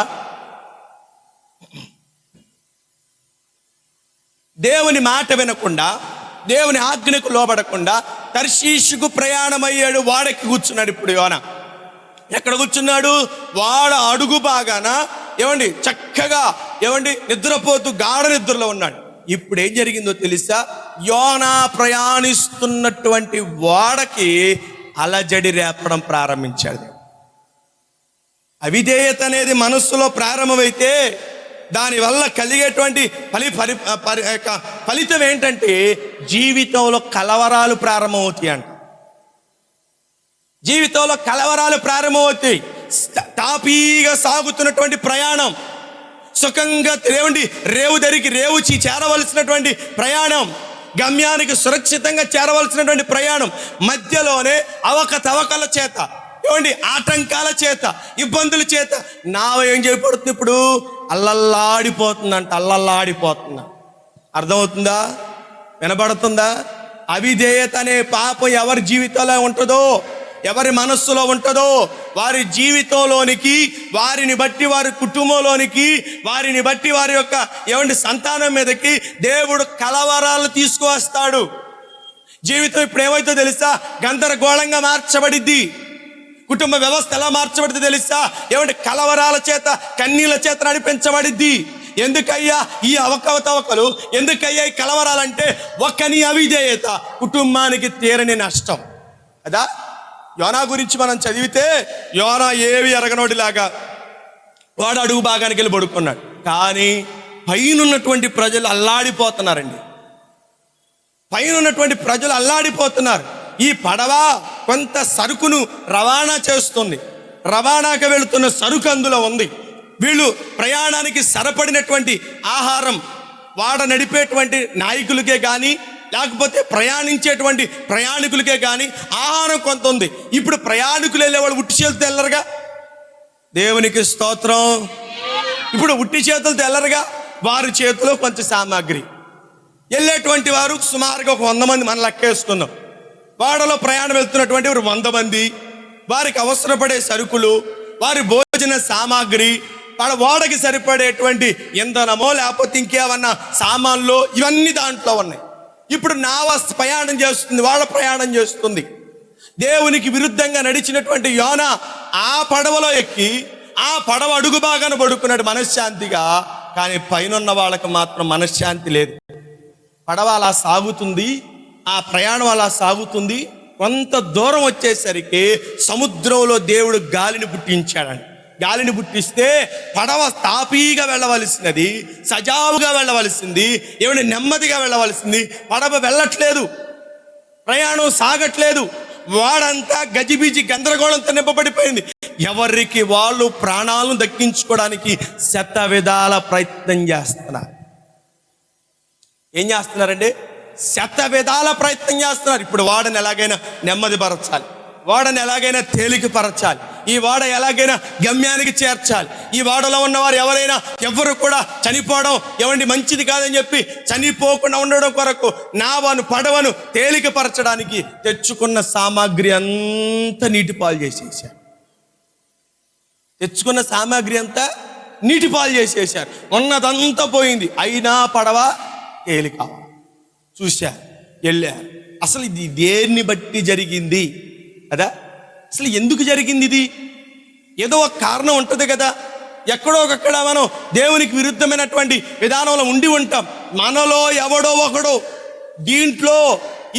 దేవుని ఆజ్ఞకు లోబడకుండా తర్షీషుకు ప్రయాణమయ్యాడు. వాడకి కూర్చున్నాడు. ఇప్పుడు యోనా ఎక్కడ కూర్చున్నాడు? వాడ అడుగు బాగాన చక్కగా నిద్రపోతూ గాఢ నిద్రలో ఉన్నాడు. ఇప్పుడు ఏం జరిగిందో తెలుసా? యోనా ప్రయాణిస్తున్నటువంటి వాడకి అలజడి రేపడం ప్రారంభించాడు. అవిధేయత అనేది మనస్సులో ప్రారంభమైతే దానివల్ల కలిగేటువంటి ఫలితం ఏంటంటే జీవితంలో కలవరాలు ప్రారంభమవుతాయి అంట. జీవితంలో కలవరాలు ప్రారంభమవుతాయి. తాపీగా సాగుతున్నటువంటి ప్రయాణం, సుఖంగా రేవుచి చేరవలసినటువంటి ప్రయాణం, గమ్యానికి సురక్షితంగా చేరవలసినటువంటి ప్రయాణం మధ్యలోనే అవకతవకల చేత, ఆటంకాల చేత, ఇబ్బందుల చేత నావ ఏం చేయబడుతుంది? ఇప్పుడు అల్లల్లాడిపోతుందంట. అర్థమవుతుందా? వినబడుతుందా? అవిధేయత అనే పాపం ఎవరి జీవితంలో ఉంటుందో, ఎవరి మనస్సులో ఉంటుందో, వారి జీవితంలోనికి, వారిని బట్టి వారి కుటుంబంలోనికి, వారిని బట్టి వారి యొక్క సంతానం మీదకి దేవుడు కలవరాలు తీసుకువస్తాడు. జీవితం ఇప్పుడు ఏమైతే తెలుసా? గందరగోళంగా మార్చబడిద్ది. కుటుంబ వ్యవస్థ ఎలా మార్చబడితే తెలుసా? కలవరాల చేత, కన్నీళ్ళ చేత నడిపించబడిద్ది. ఎందుకయ్యా ఈ అవకతవకలు? ఎందుకయ్యా ఈ కలవరాలంటే ఒకని అవిధేయత కుటుంబానికి తీరని నష్టం కదా. యోనా గురించి మనం చదివితే యోనా ఏవి ఎరగనోడిలాగా వాడు అడుగు భాగానికి వెళ్ళి పడుకున్నాడు. కానీ పైనున్నటువంటి ప్రజలు అల్లాడిపోతున్నారండి. పైనున్నటువంటి ప్రజలు అల్లాడిపోతున్నారు. ఈ పడవ కొంత సరుకును రవాణా చేస్తుంది. రవాణాకి వెళుతున్న సరుకు అందులో ఉంది. వీళ్ళు ప్రయాణానికి సరిపడినటువంటి ఆహారం వాడ నడిపేటువంటి నాయకులకే కానీ, లేకపోతే ప్రయాణించేటువంటి ప్రయాణికులకే కానీ ఆహారం కొంత ఉంది. ఇప్పుడు ప్రయాణికులు వెళ్ళేవాళ్ళు ఉట్టి చేతులతో వెళ్ళరుగా. దేవునికి స్తోత్రం. ఇప్పుడు ఉట్టి చేతులతో వెళ్ళరుగా. వారి చేతిలో కొంచెం సామాగ్రి. వెళ్ళేటువంటి వారు సుమారుగా ఒక 100 మంది మనం లెక్కేసుకుందాం. వాడలో ప్రయాణం వెళ్తున్నటువంటి 100 మంది. వారికి అవసరపడే సరుకులు, వారి భోజన సామాగ్రి, వాళ్ళ ఓడకి సరిపడేటువంటి ఇంధనమో లేకపోతే ఇంకేమన్నా సామాన్లు, ఇవన్నీ దాంట్లో ఉన్నాయి. ఇప్పుడు నావ ప్రయాణం చేస్తుంది, వాళ్ళ ప్రయాణం చేస్తుంది. దేవునికి విరుద్ధంగా నడిచినటువంటి యోనా ఆ పడవలో ఎక్కి ఆ పడవ అడుగు బాగాన పడుకున్నాడు మనశ్శాంతిగా. కానీ పైనున్న వాళ్ళకి మాత్రం మనశ్శాంతి లేదు. పడవ అలా సాగుతుంది, ఆ ప్రయాణం అలా సాగుతుంది. కొంత దూరం వచ్చేసరికి సముద్రంలో దేవుడు గాలిని పుట్టించాడండి. గాలిని పుట్టిస్తే పడవ తాపీగా వెళ్ళవలసినది, సజావుగా వెళ్ళవలసింది, ఏమైనా నెమ్మదిగా వెళ్ళవలసింది, పడవ వెళ్ళట్లేదు, ప్రయాణం సాగట్లేదు. వాడంతా గజిబిజి గందరగోళంతో నింపబడిపోయింది. ఎవరికి వాళ్ళు ప్రాణాలను దక్కించుకోవడానికి శత విధాల ప్రయత్నం చేస్తున్నారు. ఏం చేస్తున్నారండి? శత విధాల ప్రయత్నం చేస్తున్నారు. ఇప్పుడు వాడని ఎలాగైనా నెమ్మది పరచాలి, వాడని ఎలాగైనా తేలికపరచాలి, ఈ వాడ ఎలాగైనా గమ్యానికి చేర్చాలి. ఈ వాడలో ఉన్నవారు ఎవరు కూడా చనిపోవడం ఏమండి మంచిది కాదని చెప్పి చనిపోకుండా ఉండడం కొరకు నావను పడవను తేలికపరచడానికి తెచ్చుకున్న సామాగ్రి అంతా నీటిపాలు చేసేసారు. తెచ్చుకున్న సామాగ్రి అంతా నీటిపాలు చేసేసారు. ఉన్నదంతా పోయింది. అయినా పడవ తేలిక చూశారు, వెళ్ళారు. అసలు ఇది దేన్ని బట్టి జరిగింది కదా? అసలు ఎందుకు జరిగింది ఇది? ఏదో ఒక కారణం ఉంటుంది కదా. ఎక్కడో ఒకక్కడ మనం దేవునికి విరుద్ధమైనటువంటి విధానంలో ఉండి ఉంటాం. మనలో ఎవడో ఒకడు దీంట్లో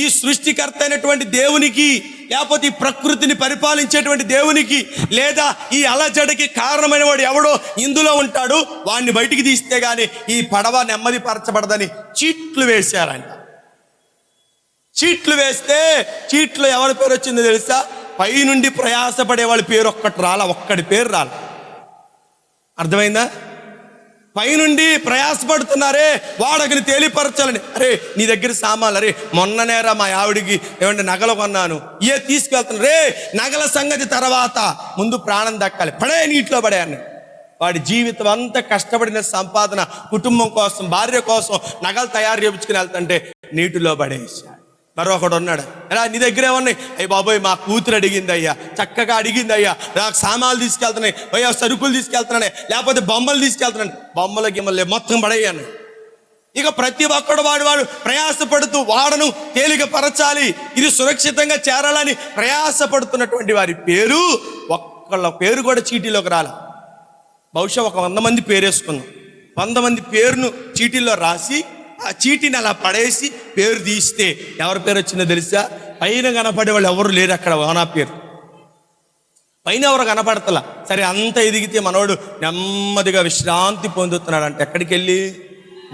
ఈ సృష్టికర్త అయినటువంటి దేవునికి, లేకపోతే ఈ ప్రకృతిని పరిపాలించేటువంటి దేవునికి, లేదా ఈ అలజడికి కారణమైన వాడు ఎవడో ఇందులో ఉంటాడు. వాడిని బయటికి తీస్తే గానీ ఈ పడవ నెమ్మది పరచబడదని చీట్లు వేశారంట. చీట్లు వేస్తే చీట్లు ఎవరి పేరు వచ్చిందో తెలుసా? పైనుండి ప్రయాసపడే వాళ్ళ పేరు ఒక్కడి పేరు రాల. అర్థమైందా? పైనుండి ప్రయాసపడుతున్నారే వాడకని తేలిపరచాలని. అరే నీ దగ్గర సామాన్లు, అరే మొన్ననేరా మా ఆవిడికి ఏమంటే నగలు కొన్నాను, తీసుకెళ్తున్నా రే, నగల సంగతి తర్వాత, ముందు ప్రాణం దక్కాలి, పడే నీటిలో పడే అన్న. వాడి జీవితం అంతా కష్టపడిన సంపాదన కుటుంబం కోసం, భార్య కోసం నగలు తయారు చేయించుకుని వెళ్తుంటే నీటిలో పడేసాడు. మరొకడు ఉన్నాడు, ఎలా నీ దగ్గర ఏమన్నాయి? అయ్యి బాబోయ్ మా కూతురు అడిగింది అయ్యా, చక్కగా అడిగింది అయ్యా, నాకు సామాన్లు తీసుకెళ్తున్నాయి అయ్యా, సరుకులు తీసుకెళ్తున్నాయి, లేకపోతే బొమ్మలు తీసుకెళ్తున్నాను, బొమ్మల గిమ్మలే మొత్తం పడేయాను. ఇక ప్రతి ఒక్కడు వాడు ప్రయాసపడుతూ వాడను తేలికపరచాలి, ఇది సురక్షితంగా చేరాలని ప్రయాసపడుతున్నటువంటి వారి పేరు, ఒక్కళ్ళ పేరు కూడా చీటీలోకి రాల. బహుశా ఒక 100 మంది పేరేసుకున్నాం. 100 మంది పేరును చీటీల్లో రాసి ఆ చీటీని అలా పడేసి పేరు తీస్తే ఎవరి పేరు వచ్చిందో తెలుసా? పైన కనపడే వాళ్ళు ఎవరు లేరు అక్కడ. ఓనా పేరు పైన ఎవరు కనపడతలా. సరే అంత ఎదిగితే మనోడు నెమ్మదిగా విశ్రాంతి పొందుతున్నాడు అంటే ఎక్కడికి వెళ్ళి?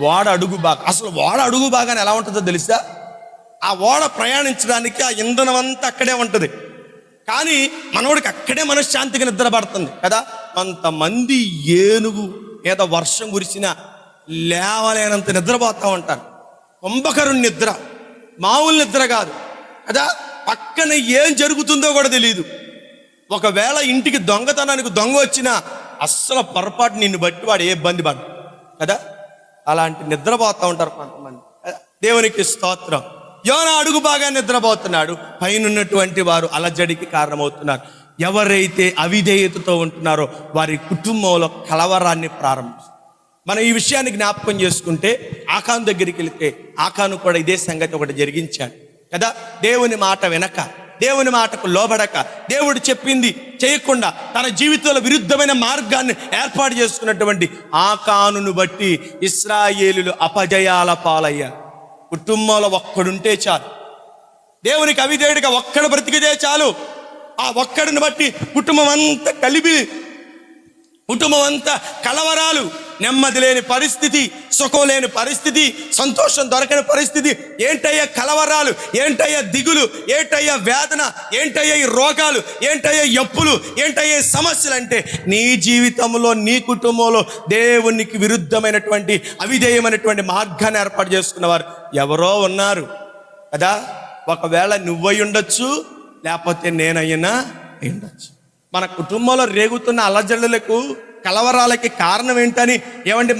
ఓడ అడుగు బాగా. అసలు ఓడ అడుగు బాగానే ఎలా ఉంటుందో తెలుసా? ఆ ఓడ ప్రయాణించడానికి ఆ ఇంధనం అంతా అక్కడే ఉంటుంది, కానీ మనోడికి అక్కడే మనశ్శాంతిగా నిద్ర పడుతుంది కదా. కొంతమంది ఏనుగు ఏదో వర్షం కురిసినా లేవలేనంత నిద్రపోతూ ఉంటారు. కుంభకరుని నిద్ర మామూలు నిద్ర కాదు కదా. పక్కన ఏం జరుగుతుందో కూడా తెలియదు. ఒకవేళ ఇంటికి దొంగతనానికి దొంగ వచ్చినా అస్సలు పొరపాటు నిన్ను బట్టి వాడు ఏ ఇబ్బంది పడు కదా. అలాంటి నిద్రపోతూ ఉంటారు కొంతమంది. దేవునికి స్తోత్రం. యోనా అడుగు బాగా నిద్రపోతున్నాడు. పైనున్నటువంటి వారు అలజడికి కారణమవుతున్నారు. ఎవరైతే అవిధేయతతో ఉంటున్నారో వారి కుటుంబంలో కలవరాన్ని ప్రారంభిస్తారు. మనం ఈ విషయాన్ని జ్ఞాపకం చేసుకుంటే ఆకాను దగ్గరికి వెళితే ఆకాను కూడా ఇదే సంగతి ఒకటి జరిగించాడు కదా. దేవుని మాట వినక, దేవుని మాటకు లోబడక, దేవుడు చెప్పింది చేయకుండా తన జీవితంలో విరుద్ధమైన మార్గాన్ని ఏర్పాటు చేసుకున్నటువంటి ఆకానును బట్టి ఇశ్రాయేలులు అపజయాల పాలయ్యారు. కుటుంబంలో ఒక్కడుంటే చాలు, దేవునికి అవిధేయుడిగా ఒక్కడు బ్రతికితే చాలు. ఆ ఒక్కడిని బట్టి కుటుంబం అంతా కలిపి, కుటుంబం అంతా కలవరాలు, నెమ్మది లేని పరిస్థితి, సుఖం లేని పరిస్థితి, సంతోషం దొరకని పరిస్థితి. ఏంటయ్యా కలవరాలు, ఏంటయ్యా దిగులు, ఏంటయ్యా వేదన, ఏంటయ్యా ఈ రోగాలు, ఏంటయ్యా అప్పులు, ఏంటయ్యా సమస్యలు అంటే నీ జీవితంలో, నీ కుటుంబంలో దేవునికి విరుద్ధమైనటువంటి అవిధేయమైనటువంటి మార్గాన్ని ఏర్పాటు చేసుకున్నవారు ఎవరో ఉన్నారు. కదా. ఒకవేళ నువ్వై ఉండొచ్చు, లేకపోతే నేనైనా అయి ఉండొచ్చు. మన కుటుంబంలో రేగుతున్న అలజడులకు, కలవరాలకి కారణం ఏంటని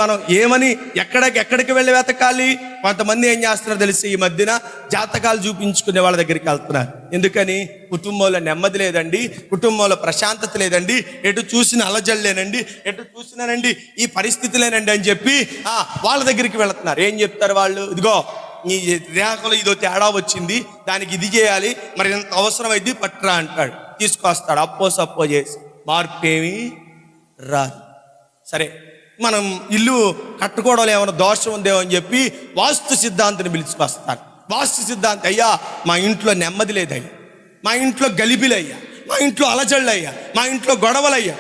మనం ఏమని ఎక్కడికి వెళ్ళి వెతకాలి? కొంతమంది ఏం చేస్తున్నారో తెలిసి ఈ మధ్యన జాతకాలు చూపించుకునే వాళ్ళ దగ్గరికి వెళ్తున్నారు. ఎందుకని? కుటుంబంలో నెమ్మది లేదండి, కుటుంబంలో ప్రశాంతత లేదండి, ఎటు చూసిన అలజడులేనండి, ఎటు చూసినానండి ఈ పరిస్థితులేనండి అని చెప్పి వాళ్ళ దగ్గరికి వెళుతున్నారు. ఏం చెప్తారు వాళ్ళు? ఇదిగో నీ రేఖలో ఇదో తేడా వచ్చింది, దానికి ఇది చేయాలి, మరి ఎంత అవసరమైంది పట్రా అంటాడు. తీసుకొస్తాడు. అప్పో సప్పో చేసి మార్పు ఏమి రాదు. సరే, మనం ఇల్లు కట్టుకోవడంలో ఏమైనా దోషం ఉందేమో అని చెప్పి వాస్తు సిద్ధాంతిని పిలుచుకొస్తారు. వాస్తు సిద్ధాంతి, అయ్యా మా ఇంట్లో నెమ్మది లేదయ్యా, మా ఇంట్లో గలిబిలయ్యా, మా ఇంట్లో అలజళ్ళయ్యా, మా ఇంట్లో గొడవలయ్యా.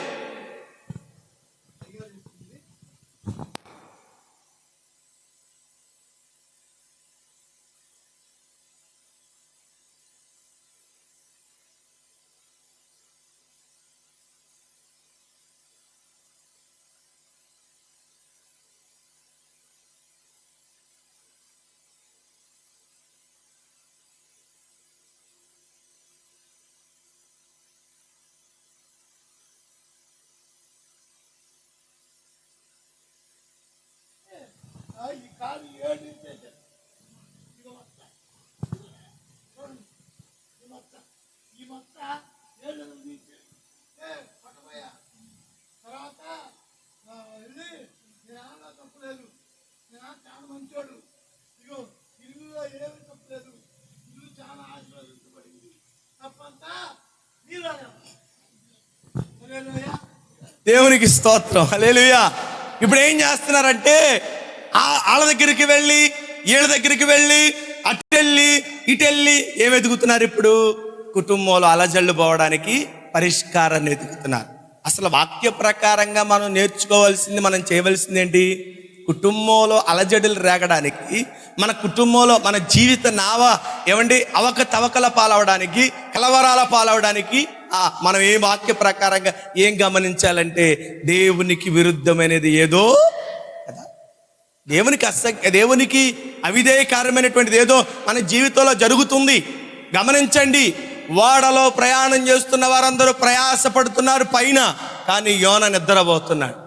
దేవునికి స్తోత్రం, హల్లెలూయా. ఇప్పుడు ఏం చేస్తున్నారంటే వాళ్ళ దగ్గరికి వెళ్ళి, వీళ్ళ దగ్గరికి వెళ్ళి, అటెళ్ళి ఇటెళ్ళి ఏం వెతుకుతున్నారు? ఇప్పుడు కుటుంబంలో అలజళ్ళు పోవడానికి పరిష్కారాన్ని వెతుకుతున్నారు. అసలు వాక్య ప్రకారంగా మనం నేర్చుకోవాల్సింది, మనం చేయవలసింది ఏంటి? కుటుంబంలో అలజడులు రేగడానికి, మన కుటుంబంలో మన జీవిత నావ అవకతవకల పాలవడానికి, కలవరాల పాలవడానికి మనం ఏ వాక్య ప్రకారంగా ఏం గమనించాలంటే, దేవునికి విరుద్ధమైనది ఏదో కదా, దేవునికి అవిధేయకారమైనటువంటిది ఏదో మన జీవితంలో జరుగుతుంది. గమనించండి, ఓడలో ప్రయాణం చేస్తున్న వారందరూ ప్రయాసపడుతున్నారు పైన, కానీ యోన నిద్రపోతున్నాడు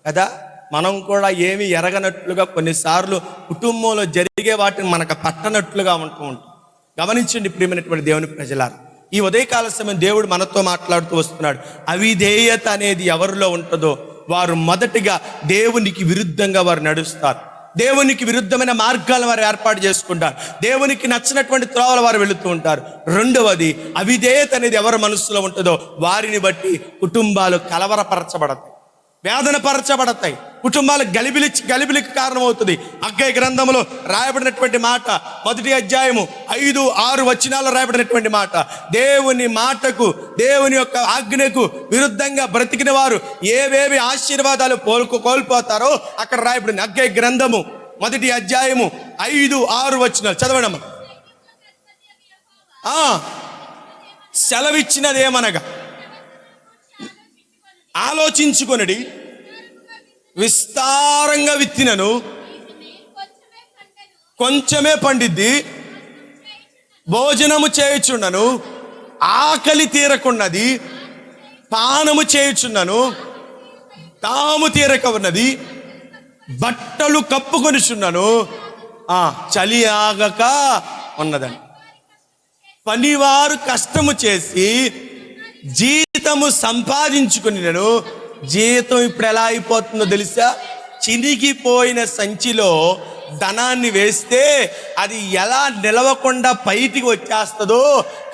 కదా. మనం కూడా ఏమి ఎరగనట్లుగా కొన్నిసార్లు కుటుంబంలో జరిగే వాటిని మనకు పట్టనట్లుగా ఉంటూ ఉంటాం. గమనించండి ప్రియమైనటువంటి దేవుని ప్రజలారా, ఈ ఉదయకాల సమయం దేవుడు మనతో మాట్లాడుతూ వస్తున్నాడు. అవిధేయత అనేది ఎవరిలో ఉంటుందో వారు మొదటిగా దేవునికి విరుద్ధంగా వారు నడుస్తారు. దేవునికి విరుద్ధమైన మార్గాలను వారు ఏర్పాటు చేసుకుంటారు. దేవునికి నచ్చినటువంటి త్రోవలు వారు వెళుతూ ఉంటారు. రెండవది, అవిధేయత అనేది ఎవరి మనసులో ఉంటుందో వారిని బట్టి కుటుంబాలు కలవరపరచబడతాయి, వేదన పరచబడతాయి, కుటుంబాలు గలిబిలికి కారణమవుతుంది. హగ్గయి గ్రంథంలో రాయబడినటువంటి మాట, 1వ అధ్యాయము 5-6 వచనాల్లో రాయబడినటువంటి మాట, దేవుని మాటకు, దేవుని యొక్క ఆజ్ఞకు విరుద్ధంగా బ్రతికిన వారు ఏవేవి ఆశీర్వాదాలు కోల్పోతారో అక్కడ రాయబడింది. హగ్గయి గ్రంథము 1వ అధ్యాయము 5-6 వచనాలు చదవడమ్మా. సెలవిచ్చినదేమనగా ఆలోచించుకొనడి, విస్తారంగా విత్తినను కొంచెమే పండిద్ది, భోజనము చేయుచున్నను ఆకలి తీరకున్నది, పానము చేయుచున్నను తాము తీరక ఉన్నది, బట్టలు కప్పుకొనిచున్నను చలి ఆగక ఉన్నదని. పనివారు కష్టము చేసి జీతము సంపాదించుకుని, నేను జీతం ఇప్పుడు ఎలా అయిపోతుందో తెలుసా? చినిగిపోయిన సంచిలో ధనాన్ని వేస్తే అది ఎలా నిలవకుండా బయటికి వచ్చేస్తుందో,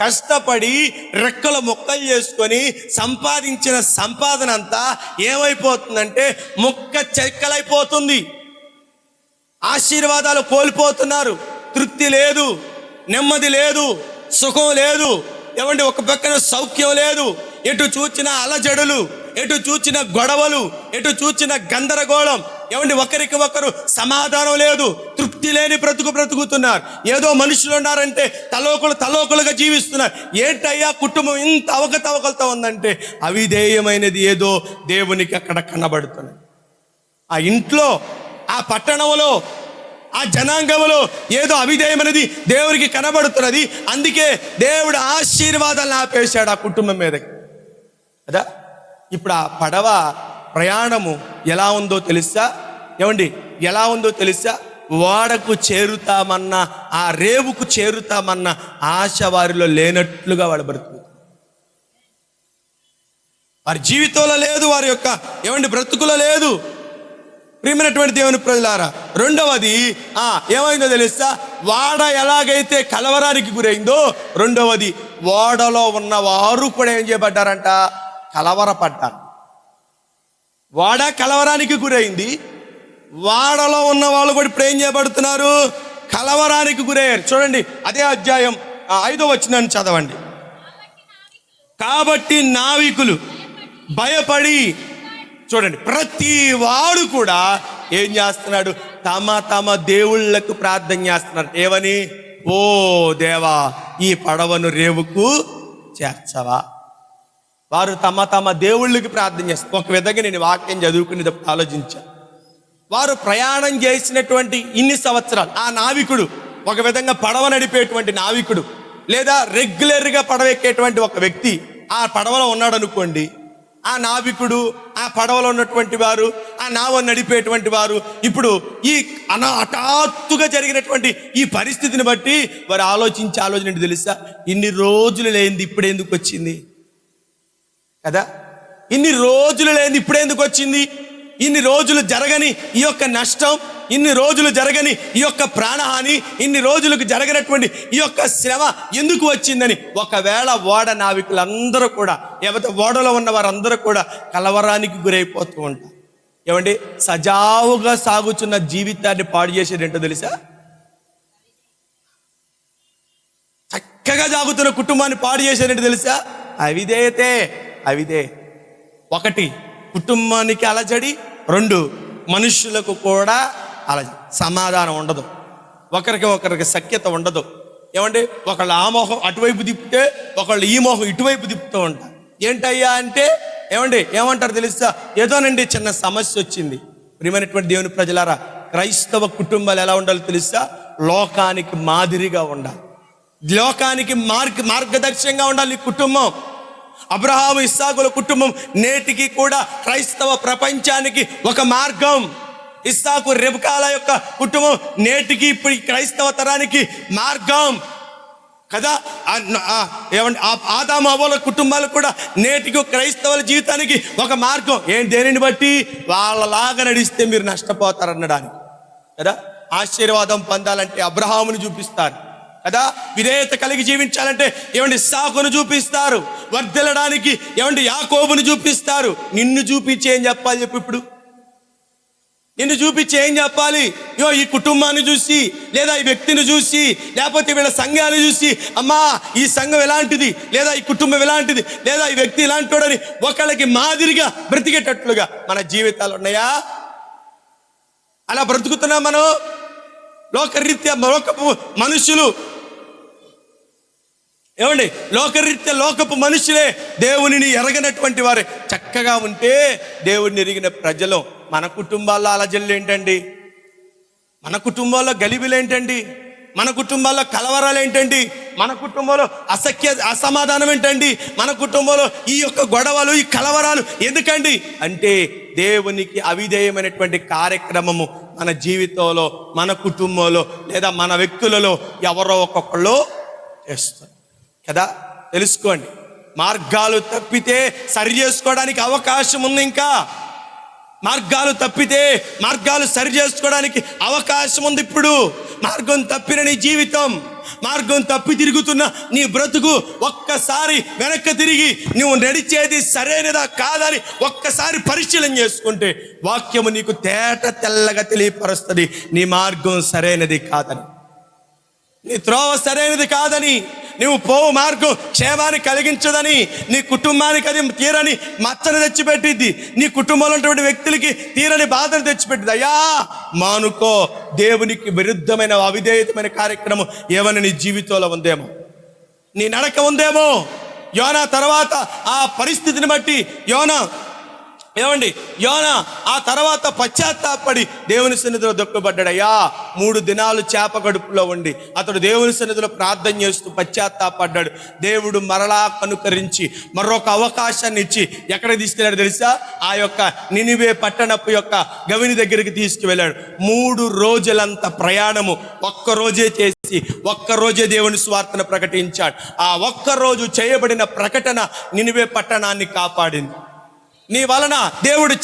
కష్టపడి రెక్కల ముక్కలు చేసుకొని సంపాదించిన సంపాదన అంతా ఏమైపోతుందంటే ముక్క చెక్కలైపోతుంది. ఆశీర్వాదాలు కోల్పోతున్నారు, తృప్తి లేదు, నెమ్మది లేదు, సుఖం లేదు. ఒక పక్కన సౌఖ్యం లేదు, ఎటు చూచిన అలజడులు, ఎటు చూచిన గొడవలు, ఎటు చూచిన గందరగోళం. ఒకరికి ఒకరు సమాధానం లేదు, తృప్తి లేని బ్రతుకుతున్నారు. ఏదో మనుషులు ఉన్నారంటే తలోకులుగా జీవిస్తున్నారు. ఏంటయ్యా కుటుంబం ఇంత అవకతవకలతో ఉందంటే అవిధేయమైనది ఏదో దేవునికి అక్కడ కనబడుతుంది. ఆ ఇంట్లో, ఆ పట్టణంలో ఆ జనాంగంలో ఏదో అవిధేయం అనేది దేవునికి కనబడుతున్నది. అందుకే దేవుడు ఆశీర్వాదాలను ఆపేశాడు ఆ కుటుంబం మీదకి కదా. ఇప్పుడు ఆ పడవ ప్రయాణము ఎలా ఉందో తెలుసా? ఏమండి, ఎలా ఉందో తెలుసా? ఓడకు చేరుతామన్న, ఆ రేవుకు చేరుతామన్న ఆశ వారిలో లేనట్లుగా వాడు బ్రతుకు, వారి జీవితంలో లేదు, వారి యొక్క ఏమండి బ్రతుకులో లేదు. ప్రియమైనటువంటి దేవుని ప్రజలారా, రెండవది ఏమైందో తెలుసా? వాడ ఎలాగైతే కలవరానికి గురైందో, రెండవది ఓడలో ఉన్న వారు కూడా ఏం చేయబడ్డారంట? కలవరపడ్డారు. వాడ కలవరానికి గురైంది, వాడలో ఉన్న వాళ్ళు కూడా ఇప్పుడు ఏం చేయబడుతున్నారు? కలవరానికి గురయ్యారు. చూడండి, అదే అధ్యాయం 5వ వచనాన్ని చదవండి. కాబట్టి నావికులు భయపడి, చూడండి, ప్రతి వాడు కూడా ఏం చేస్తున్నాడు? తమ తమ దేవుళ్ళకు ప్రార్థన చేస్తున్నారు. ఏమని? ఓ దేవా, ఈ పడవను రేవుకు చేర్చవా. వారు తమ తమ దేవుళ్ళకి ప్రార్థన చేస్తారు. ఒక విధంగా నేను వాక్యం చదువుకుని ఆలోచించాను. వారు ప్రయాణం చేసినటువంటి ఇన్ని సంవత్సరాలు, ఆ నావికుడు ఒక విధంగా పడవ నడిపేటువంటి నావికుడు, లేదా రెగ్యులర్గా పడవ ఎక్కేటువంటి ఒక వ్యక్తి ఆ పడవలో ఉన్నాడు అనుకోండి. ఆ నావికుడు, ఆ పడవలో ఉన్నటువంటి వారు, ఆ నావను నడిపేటువంటి వారు ఇప్పుడు ఈ హఠాత్తుగా జరిగినటువంటి ఈ పరిస్థితిని బట్టి వారు ఆలోచన ఏంటి తెలుసా? ఇన్ని రోజులు లేనిది ఇప్పుడు ఎందుకు వచ్చింది కదా? ఇన్ని రోజులు లేనిది ఇప్పుడు ఎందుకు వచ్చింది? ఇన్ని రోజులు జరగని ఈ యొక్క నష్టం, ఇన్ని రోజులు జరగని ఈ యొక్క ప్రాణహాని, ఇన్ని రోజులకు జరగనటువంటి ఈ యొక్క శ్రమ ఎందుకు వచ్చిందని ఒకవేళ ఓడ నావికులందరూ కూడా, ఏవైతే ఓడలో ఉన్న వారందరూ కూడా కలవరానికి గురైపోతూ ఉంటారు. ఏమండి, సజావుగా సాగుతున్న జీవితాన్ని పాడు చేసేది ఏంటో తెలుసా? చక్కగా సాగుతున్న కుటుంబాన్ని పాడు చేసేది ఏంటో తెలుసా? అవిదే. ఒకటి, కుటుంబానికి అలజడి. రెండు, మనుషులకు కూడా అలజడి. సమాధానం ఉండదు, ఒకరికి సఖ్యత ఉండదు. ఏమంటే ఒకళ్ళు ఆ మొహం అటువైపు తిప్పితే ఒకళ్ళు ఈ మొహం ఇటువైపు తిప్పుతూ ఉంటారు. ఏంటయ్యా అంటే ఏమంటారు తెలుసా? ఏదోనండి చిన్న సమస్య వచ్చింది. ప్రియమైనటువంటి దేవుని ప్రజలారా, క్రైస్తవ కుటుంబాలు ఎలా ఉండాలో తెలుసా? లోకానికి మాదిరిగా ఉండాలి, లోకానికి మార్గదర్శకంగా ఉండాలి ఈ కుటుంబం. అబ్రహాము ఇస్సాకుల కుటుంబం నేటికి కూడా క్రైస్తవ ప్రపంచానికి ఒక మార్గం. ఇస్సాకు రెబెకాల యొక్క కుటుంబం నేటికి ఇప్పుడు క్రైస్తవ తరానికి మార్గం కదా. ఏమంటే ఆదాము హవ్వల కుటుంబాలు కూడా నేటికి క్రైస్తవుల జీవితానికి ఒక మార్గం. దేనిని బట్టి? వాళ్ళలాగా నడిస్తే మీరు నష్టపోతారనడానికి కదా. ఆశీర్వాదం పొందాలంటే అబ్రహాముని చూపిస్తారు కదా. విధేయత కలిగి జీవించాలంటే ఇస్సాకును చూపిస్తారు. వర్ధిల్లడానికి యాకోబును చూపిస్తారు. నిన్ను చూపించి ఏం చెప్పాలి చెప్పు? ఇప్పుడు నిన్ను చూపించి ఏం చెప్పాలి? ఈ కుటుంబాన్ని చూసి, లేదా ఈ వ్యక్తిని చూసి, లేకపోతే వీళ్ళ సంఘాన్ని చూసి, అమ్మా ఈ సంఘం ఎలాంటిది, లేదా ఈ కుటుంబం ఎలాంటిది, లేదా ఈ వ్యక్తి ఇలాంటివాడని ఒకళ్ళకి మాదిరిగా బ్రతికేటట్లుగా మన జీవితాలు ఉన్నాయా? అలా బ్రతుకుతున్నాం మనం? లోకరీత్యా లోకపు మనుషులు, లోకపు మనుషులే దేవునిని ఎరగనటువంటి వారే చక్కగా ఉంటే, దేవుడిని ఎరిగిన ప్రజలు మన కుటుంబాల్లో అలజడులు ఏంటండి? మన కుటుంబాల్లో గలిబిలు ఏంటండి? మన కుటుంబాల్లో కలవరాలు ఏంటండి? మన కుటుంబంలో అసమాధానం ఏంటండి? మన కుటుంబంలో ఈ యొక్క గొడవలు, ఈ కలవరాలు ఎందుకండి అంటే దేవునికి అవిధేయమైనటువంటి కార్యక్రమము మన జీవితంలో, మన కుటుంబంలో, లేదా మన వ్యక్తులలో ఎవరో ఒక్కొక్కళ్ళు చేస్తారు కదా. తెలుసుకోండి, మార్గాలు తప్పితే సరి చేసుకోవడానికి అవకాశం ఉంది. ఇంకా మార్గాలు తప్పితే మార్గాలు సరి చేసుకోవడానికి అవకాశం ఉంది. ఇప్పుడు మార్గం తప్పిన నీ జీవితం, మార్గం తప్పి తిరుగుతున్న నీ బ్రతుకు ఒక్కసారి వెనక్కి తిరిగి నువ్వు నడిచేది సరైనదా కాదని ఒక్కసారి పరిశీలన చేసుకుంటే వాక్యము నీకు తెల్లగా తెలియపరుస్తుంది. నీ మార్గం సరైనది కాదని, నీ త్రోవ సరైనది కాదని, నువ్వు పోవు మార్గం క్షేమాన్ని కలిగించదని, నీ కుటుంబానికి అది తీరని మచ్చను తెచ్చిపెట్టిద్ది, నీ కుటుంబంలో ఉన్నటువంటి వ్యక్తులకి తీరని బాధను తెచ్చిపెట్టింది. అయ్యా మానుకో. దేవునికి విరుద్ధమైన అవిధేయతమైన కార్యక్రమం ఏమైనా నీ జీవితంలో ఉందేమో, నీ నడక ఉందేమో. యోనా తర్వాత ఆ పరిస్థితిని బట్టి యోనా ఏమండి, యోనా ఆ తర్వాత పశ్చాత్తాపడి దేవుని సన్నిధిలో దుఃఖపడ్డాడయ్యా. 3 దినాలు చేప కడుపులో ఉండి అతడు దేవుని సన్నిధిలో ప్రార్థన చేస్తూ పశ్చాత్తాపడ్డాడు. దేవుడు మరలా కనుకరించి మరొక అవకాశాన్ని ఇచ్చి ఎక్కడికి తీసుకెళ్ళాడు తెలుసా? ఆ యొక్క నినివే పట్టణపు యొక్క గవిని దగ్గరికి తీసుకువెళ్ళాడు. 3 రోజులంత ప్రయాణము ఒక్కరోజే చేసి ఒక్కరోజే దేవుని సువార్తను ప్రకటించాడు. ఆ ఒక్కరోజు చేయబడిన ప్రకటన నినివే పట్టణాన్ని కాపాడింది. నీ వలన దేవుడు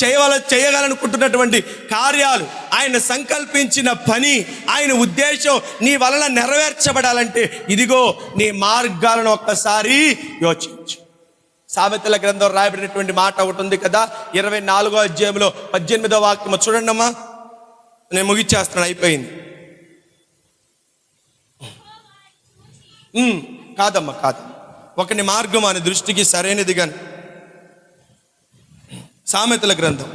చేయగలనుకుంటున్నటువంటి కార్యాలు, ఆయన సంకల్పించిన పని, ఆయన ఉద్దేశం నీ వలన నెరవేర్చబడాలంటే ఇదిగో నీ మార్గాలను ఒక్కసారి యోచించు. సామెతల గ్రంథం రాయబడినటువంటి మాట ఒకటి ఉంది కదా, 24వ అధ్యాయంలో 18వ వాక్యం చూడండి అమ్మా. నేను ముగిచ్చేస్తున్నాను, అయిపోయింది. కాదమ్మా కాదు, ఒకని మార్గం ఆయన దృష్టికి సరైనది గాని. సామెతల గ్రంథం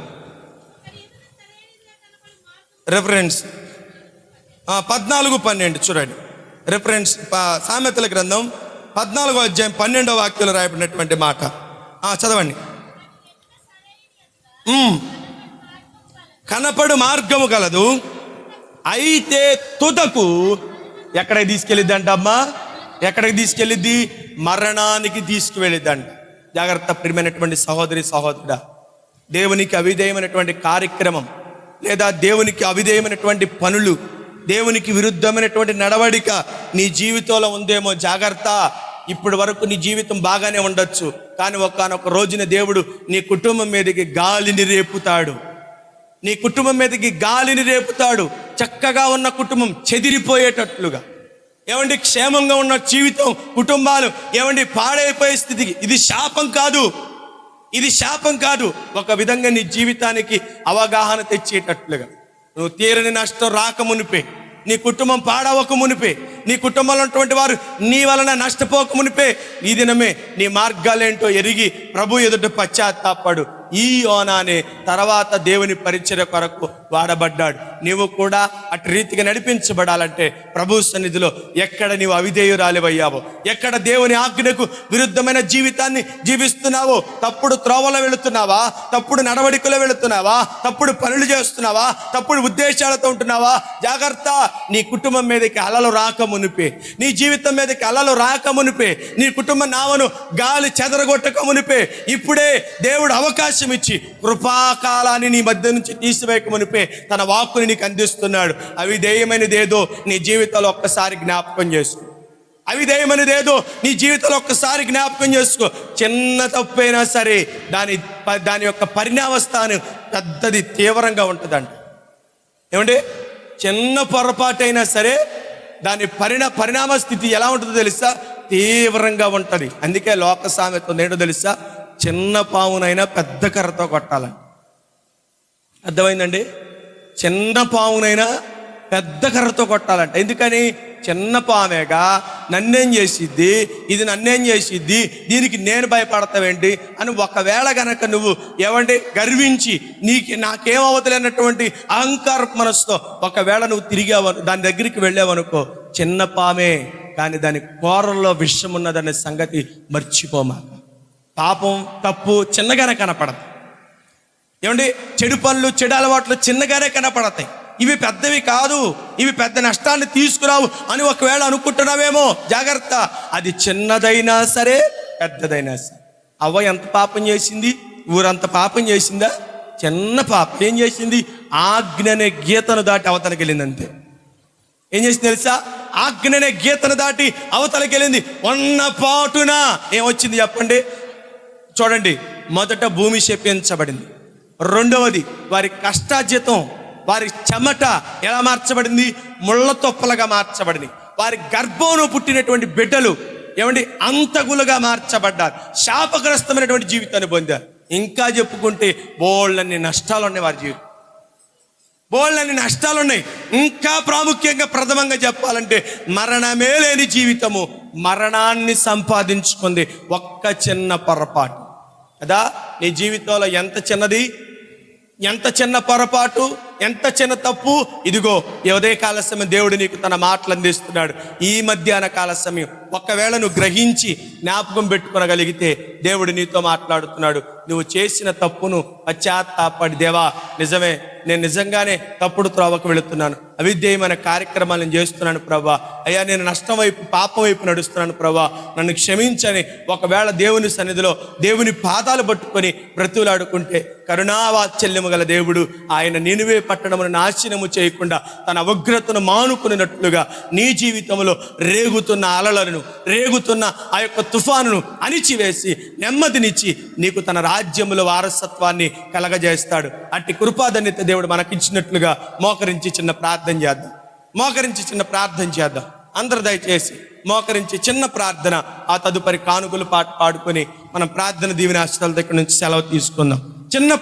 రెఫరెన్స్ 14:12 చూడండి. రెఫరెన్స్ సామెతల గ్రంథం 14వ అధ్యాయం 12వ వాక్యంలో రాయబడినటువంటి మాట చదవండి. కనపడు మార్గము కలదు, అయితే తుదకు ఎక్కడికి తీసుకెళ్ళిద్ది అంట అమ్మా? ఎక్కడికి తీసుకెళ్ళిద్ది? మరణానికి తీసుకువెళ్ళిద్దంట. జాగ్రత్త ప్రియమైనటువంటి సహోదరి సహోదరుడా, దేవునికి అవిధేయమైనటువంటి కార్యక్రమం లేదా దేవునికి అవిధేయమైనటువంటి పనులు, దేవునికి విరుద్ధమైనటువంటి నడవడిక నీ జీవితంలో ఉందేమో జాగ్రత్త. ఇప్పటి వరకు నీ జీవితం బాగానే ఉండొచ్చు, కానీ ఒకానొక రోజున దేవుడు నీ కుటుంబం మీదకి గాలిని రేపుతాడు. నీ కుటుంబం మీదకి గాలిని రేపుతాడు. చక్కగా ఉన్న కుటుంబం చెదిరిపోయేటట్లుగా, ఏమండి క్షేమంగా ఉన్న జీవితం, కుటుంబాలు ఏమండి పాడైపోయే స్థితికి. ఇది శాపం కాదు, ఇది శాపం కాదు. ఒక విధంగా నీ జీవితానికి అవగాహన తెచ్చేటట్లుగా, నువ్వు తీరని నష్టం రాకమునిపే, నీ కుటుంబం పాడవక మునిపే, నీ కుటుంబంలో ఉన్నటువంటి వారు నీ వలన నష్టపోక మునిపే, ఈ దినమే నీ మార్గాలేంటో ఎరిగి ప్రభు ఎదుట పశ్చాత్తాపడు. ఈ యోనానే తర్వాత దేవుని పరిచర్య కొరకు వాడబడ్డాడు. నీవు కూడా అటు రీతిగా నడిపించబడాలంటే ప్రభు సన్నిధిలో ఎక్కడ నీవు అవిధేయురాలివయ్యావో, ఎక్కడ దేవుని ఆజ్ఞకు విరుద్ధమైన జీవితాన్ని జీవిస్తున్నావో, తప్పుడు త్రోవలో వెళుతున్నావా, తప్పుడు నడవడికలో వెళుతున్నావా, తప్పుడు పనులు చేస్తున్నావా, తప్పుడు ఉద్దేశాలతో ఉంటున్నావా, జాగ్రత్త. నీ కుటుంబం మీదకి అలలు రాకమునిపే, నీ జీవితం మీదకి అలలు రాకమునిపే, నీ కుటుంబ నావను గాలి చెదరగొట్టక మునిపే ఇప్పుడే దేవుడు అవకాశం ఇచ్చి కృపాకాలాన్ని నీ మధ్య నుంచి తీసివేయక మునిపే తన వాక్కుని నీకు అందిస్తున్నాడు. అవిధేయమైనదేదో నీ జీవితంలో ఒక్కసారి జ్ఞాపకం చేసుకో. అవిధేయమైనదేదో నీ జీవితంలో ఒక్కసారి జ్ఞాపకం చేసుకో. చిన్న తప్పైనా సరే దాని యొక్క పరిణామస్థానం పెద్దది, తీవ్రంగా ఉంటుందంట. ఏమంటే చిన్న పొరపాటైనా సరే దాని పరిణామ స్థితి ఎలా ఉంటుందో తెలుసా? తీవ్రంగా ఉంటుంది. అందుకే లోక సామెత ఏంటో తెలుసా? చిన్న పావునైనా పెద్ద కర్రతో కొట్టాలని. అర్థమైందండి? చిన్న పావునైనా పెద్ద కర్రతో కొట్టాలంట. ఎందుకని? చిన్న పామేగా నన్నేం చేసిద్ది, ఇది నన్నేం చేసిద్ది, దీనికి నేను భయపడతావేంటి అని ఒకవేళ గనక నువ్వు ఏమంటే గర్వించి నాకేమవుతలేనటువంటి అహంకార మనసుతో ఒకవేళ నువ్వు తిరిగావు, దాని దగ్గరికి వెళ్ళావనుకో, చిన్న పామే కానీ దాని కూరల్లో విషం ఉన్నదనే సంగతి మర్చిపోమాక. పాపం తప్పు చిన్నగానే కనపడదు. ఏమండి చెడు పనులు చెడు అలవాట్లు చిన్నగానే కనపడతాయి. ఇవి పెద్దవి కాదు, ఇవి పెద్ద నష్టాన్ని తీసుకురావు అని ఒకవేళ అనుకుంటున్నావేమో, జాగ్రత్త. అది చిన్నదైనా సరే పెద్దదైనా సరే. అవ్వ ఎంత పాపం చేసింది? ఊరంత పాపం చేసిందా? చిన్న పాపం ఏం చేసింది? ఆజ్ఞ అనే గీతను దాటి అవతలకి వెళ్ళింది. అంతే. ఏం చేసింది తెలుసా? ఆజ్ఞ అనే గీతను దాటి అవతలకి వెళ్ళింది. ఉన్న పాటున ఏమొచ్చింది చెప్పండి? చూడండి, మొదట భూమి శపించబడింది. రెండవది వారి కష్టార్జితం, వారి చెమట ఎలా మార్చబడింది? ముళ్ళ తొప్పలుగా మార్చబడింది. వారి గర్భంలో పుట్టినటువంటి బిడ్డలు ఏమండి అంతగులుగా మార్చబడ్డారు. శాపగ్రస్తమైనటువంటి జీవితాన్ని పొందారు. ఇంకా చెప్పుకుంటే బోళ్ళన్ని నష్టాలు ఉన్నాయి వారి జీవితం, బోళ్ళన్ని నష్టాలు ఉన్నాయి. ఇంకా ప్రాముఖ్యంగా ప్రథమంగా చెప్పాలంటే మరణమే లేని జీవితము, మరణాన్ని సంపాదించుకుంది ఒక్క చిన్న పొరపాటు కదా. నీ జీవితంలో ఎంత చిన్న పొరపాటు ఎంత చిన్న తప్పు. ఇదిగో ఈ ఉదయకాల సమయం దేవుడు నీకు తన మాటలు అందిస్తున్నాడు. ఈ మధ్యాహ్న కాల సమయం ఒకవేళ నువ్వు గ్రహించి జ్ఞాపకం పెట్టుకోగలిగితే దేవుడు నీతో మాట్లాడుతున్నాడు. నువ్వు చేసిన తప్పును పశ్చాత్తాపడి, దేవా నిజమే, నేను నిజంగానే తప్పుడు త్రోవకు వెళుతున్నాను, అవిధేయమైన కార్యక్రమాలను చేస్తున్నాను ప్రభా, అయ్యా నేను నష్టం వైపు పాపం వైపు నడుస్తున్నాను ప్రభా, నన్ను క్షమించని ఒకవేళ దేవుని సన్నిధిలో దేవుని పాదాలు పట్టుకొని బ్రతులాడుకుంటే కరుణావాత్సల్యము గల దేవుడు ఆయన నినివే పట్టణమును నాశనము చేయకుండా తన ఉగ్రతను మానుకున్నట్లుగా నీ జీవితంలో రేగుతున్న అలలను, రేగుతున్న ఆ యొక్క తుఫానును అణిచివేసి నెమ్మదినిచ్చి నీకు తన రాజ్యములో వారసత్వాన్ని కలగజేస్తాడు. అట్టి కృపాధన్యత దేవుడు మనకిచ్చినట్లుగా మోకరించి చిన్న ప్రార్థన చేద్దాం. అందరు దయచేసి మోకరించి చిన్న ప్రార్థన, ఆ తదుపరి కానుకలు పాడుకొని మనం ప్రార్థన దీవెన ఆశీర్వాదాల దగ్గర నుంచి సెలవు తీసుకుందాం. చిన్న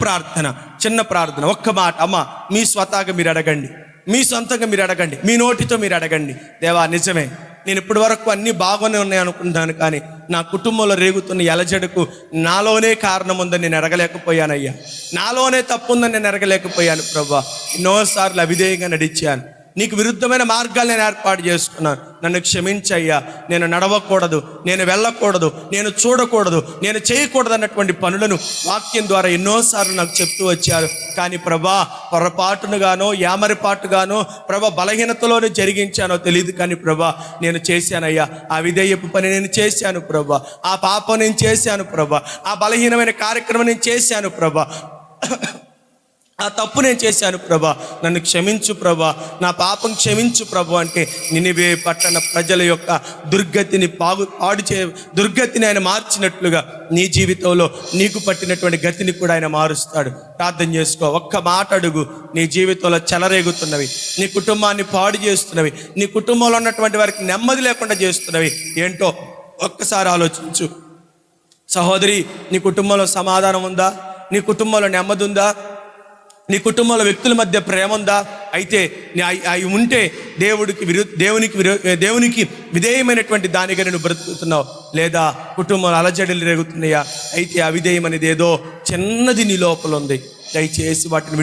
ప్రార్థన ఒక్క మాట. అమ్మ, మీ స్వతహాగా మీరు అడగండి, మీ సొంతంగా మీరు అడగండి, మీ నోటితో మీరు అడగండి. దేవా నిజమే, నేను ఇప్పటి వరకు అన్నీ బాగానే ఉన్నాయి అనుకుంటాను, కానీ నా కుటుంబంలో రేగుతున్న ఎలజడుకు నాలోనే కారణం ఉందని నేను ఎరగలేకపోయానయ్యా, నాలోనే తప్పు ఉందని నేను ఎరగలేకపోయాను ప్రభా. ఎన్నోసార్లు అవిధేయంగా నడిచాను, నీకు విరుద్ధమైన మార్గాలు నేను ఏర్పాటు చేసుకున్నాను. నన్ను క్షమించయ్యా. నేను నడవకూడదు, నేను వెళ్ళకూడదు, నేను చూడకూడదు, నేను చేయకూడదు అన్నటువంటి పనులను వాక్యం ద్వారా ఎన్నోసార్లు నాకు చెప్తూ వచ్చారు. కానీ ప్రభా, పొరపాటునుగానో యామరిపాటుగానో ప్రభా బలహీనతలోనే జరిగించానో తెలియదు, కానీ ప్రభా నేను చేశానయ్యా. ఆ విధేయపు పని నేను చేశాను ప్రభా, ఆ పాపం నేను చేశాను ప్రభా, ఆ బలహీనమైన కార్యక్రమం నేను చేశాను ప్రభా, ఆ తప్పు నేను చేశాను ప్రభా, నన్ను క్షమించు ప్రభా, నా పాపం క్షమించు ప్రభు అంటే నినివే పట్టణ ప్రజల యొక్క దుర్గతిని ఆయన మార్చినట్లుగా నీ జీవితంలో నీకు పట్టినటువంటి గతిని కూడా ఆయన మారుస్తాడు. ప్రార్థన చేసుకో, ఒక్క మాట అడుగు. నీ జీవితంలో చెలరేగుతున్నవి, నీ కుటుంబాన్ని పాడు చేస్తున్నవి, నీ కుటుంబంలో ఉన్నటువంటి వారికి నెమ్మది లేకుండా చేస్తున్నవి ఏంటో ఒక్కసారి ఆలోచించు. సహోదరి, నీ కుటుంబంలో సమాధానం ఉందా? నీ కుటుంబంలో నెమ్మది ఉందా? నీ కుటుంబంలో వ్యక్తుల మధ్య ప్రేమ ఉందా? అయితే అవి ఉంటే దేవునికి విధేయమైనటువంటి దానిగా నేను బ్రతుకుతున్నావు. లేదా కుటుంబంలో అలజడులు రేగుతున్నాయా? అయితే అవిధేయం అనేది ఏదో చిన్నది నీ లోపల ఉంది. దయచేసి వాటిని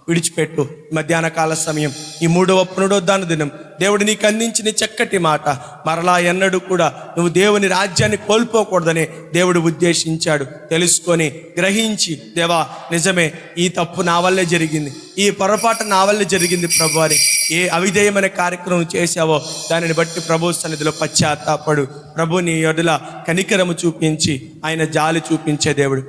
విడిచిపెట్టు. మధ్యాహ్న కాల సమయం, ఈ 3వ పునరుద్ధాన దినం, దేవుడు నీకు అందించిన చక్కటి మాట, మరలా ఎన్నడూ కూడా నువ్వు దేవుని రాజ్యాన్ని కోల్పోకూడదని దేవుడు ఉద్దేశించాడు. తెలుసుకొని గ్రహించి, దేవా నిజమే, ఈ తప్పు నా వల్లే జరిగింది, ఈ పొరపాటు నా వల్లే జరిగింది ప్రభు అని ఏ అవిధేయమైన కార్యక్రమం చేశావో దానిని బట్టి ప్రభు సన్నిధిలో పశ్చాత్తాపడు. ప్రభు నీ యొడల కనికరము చూపించి ఆయన జాలి చూపించే దేవుడు.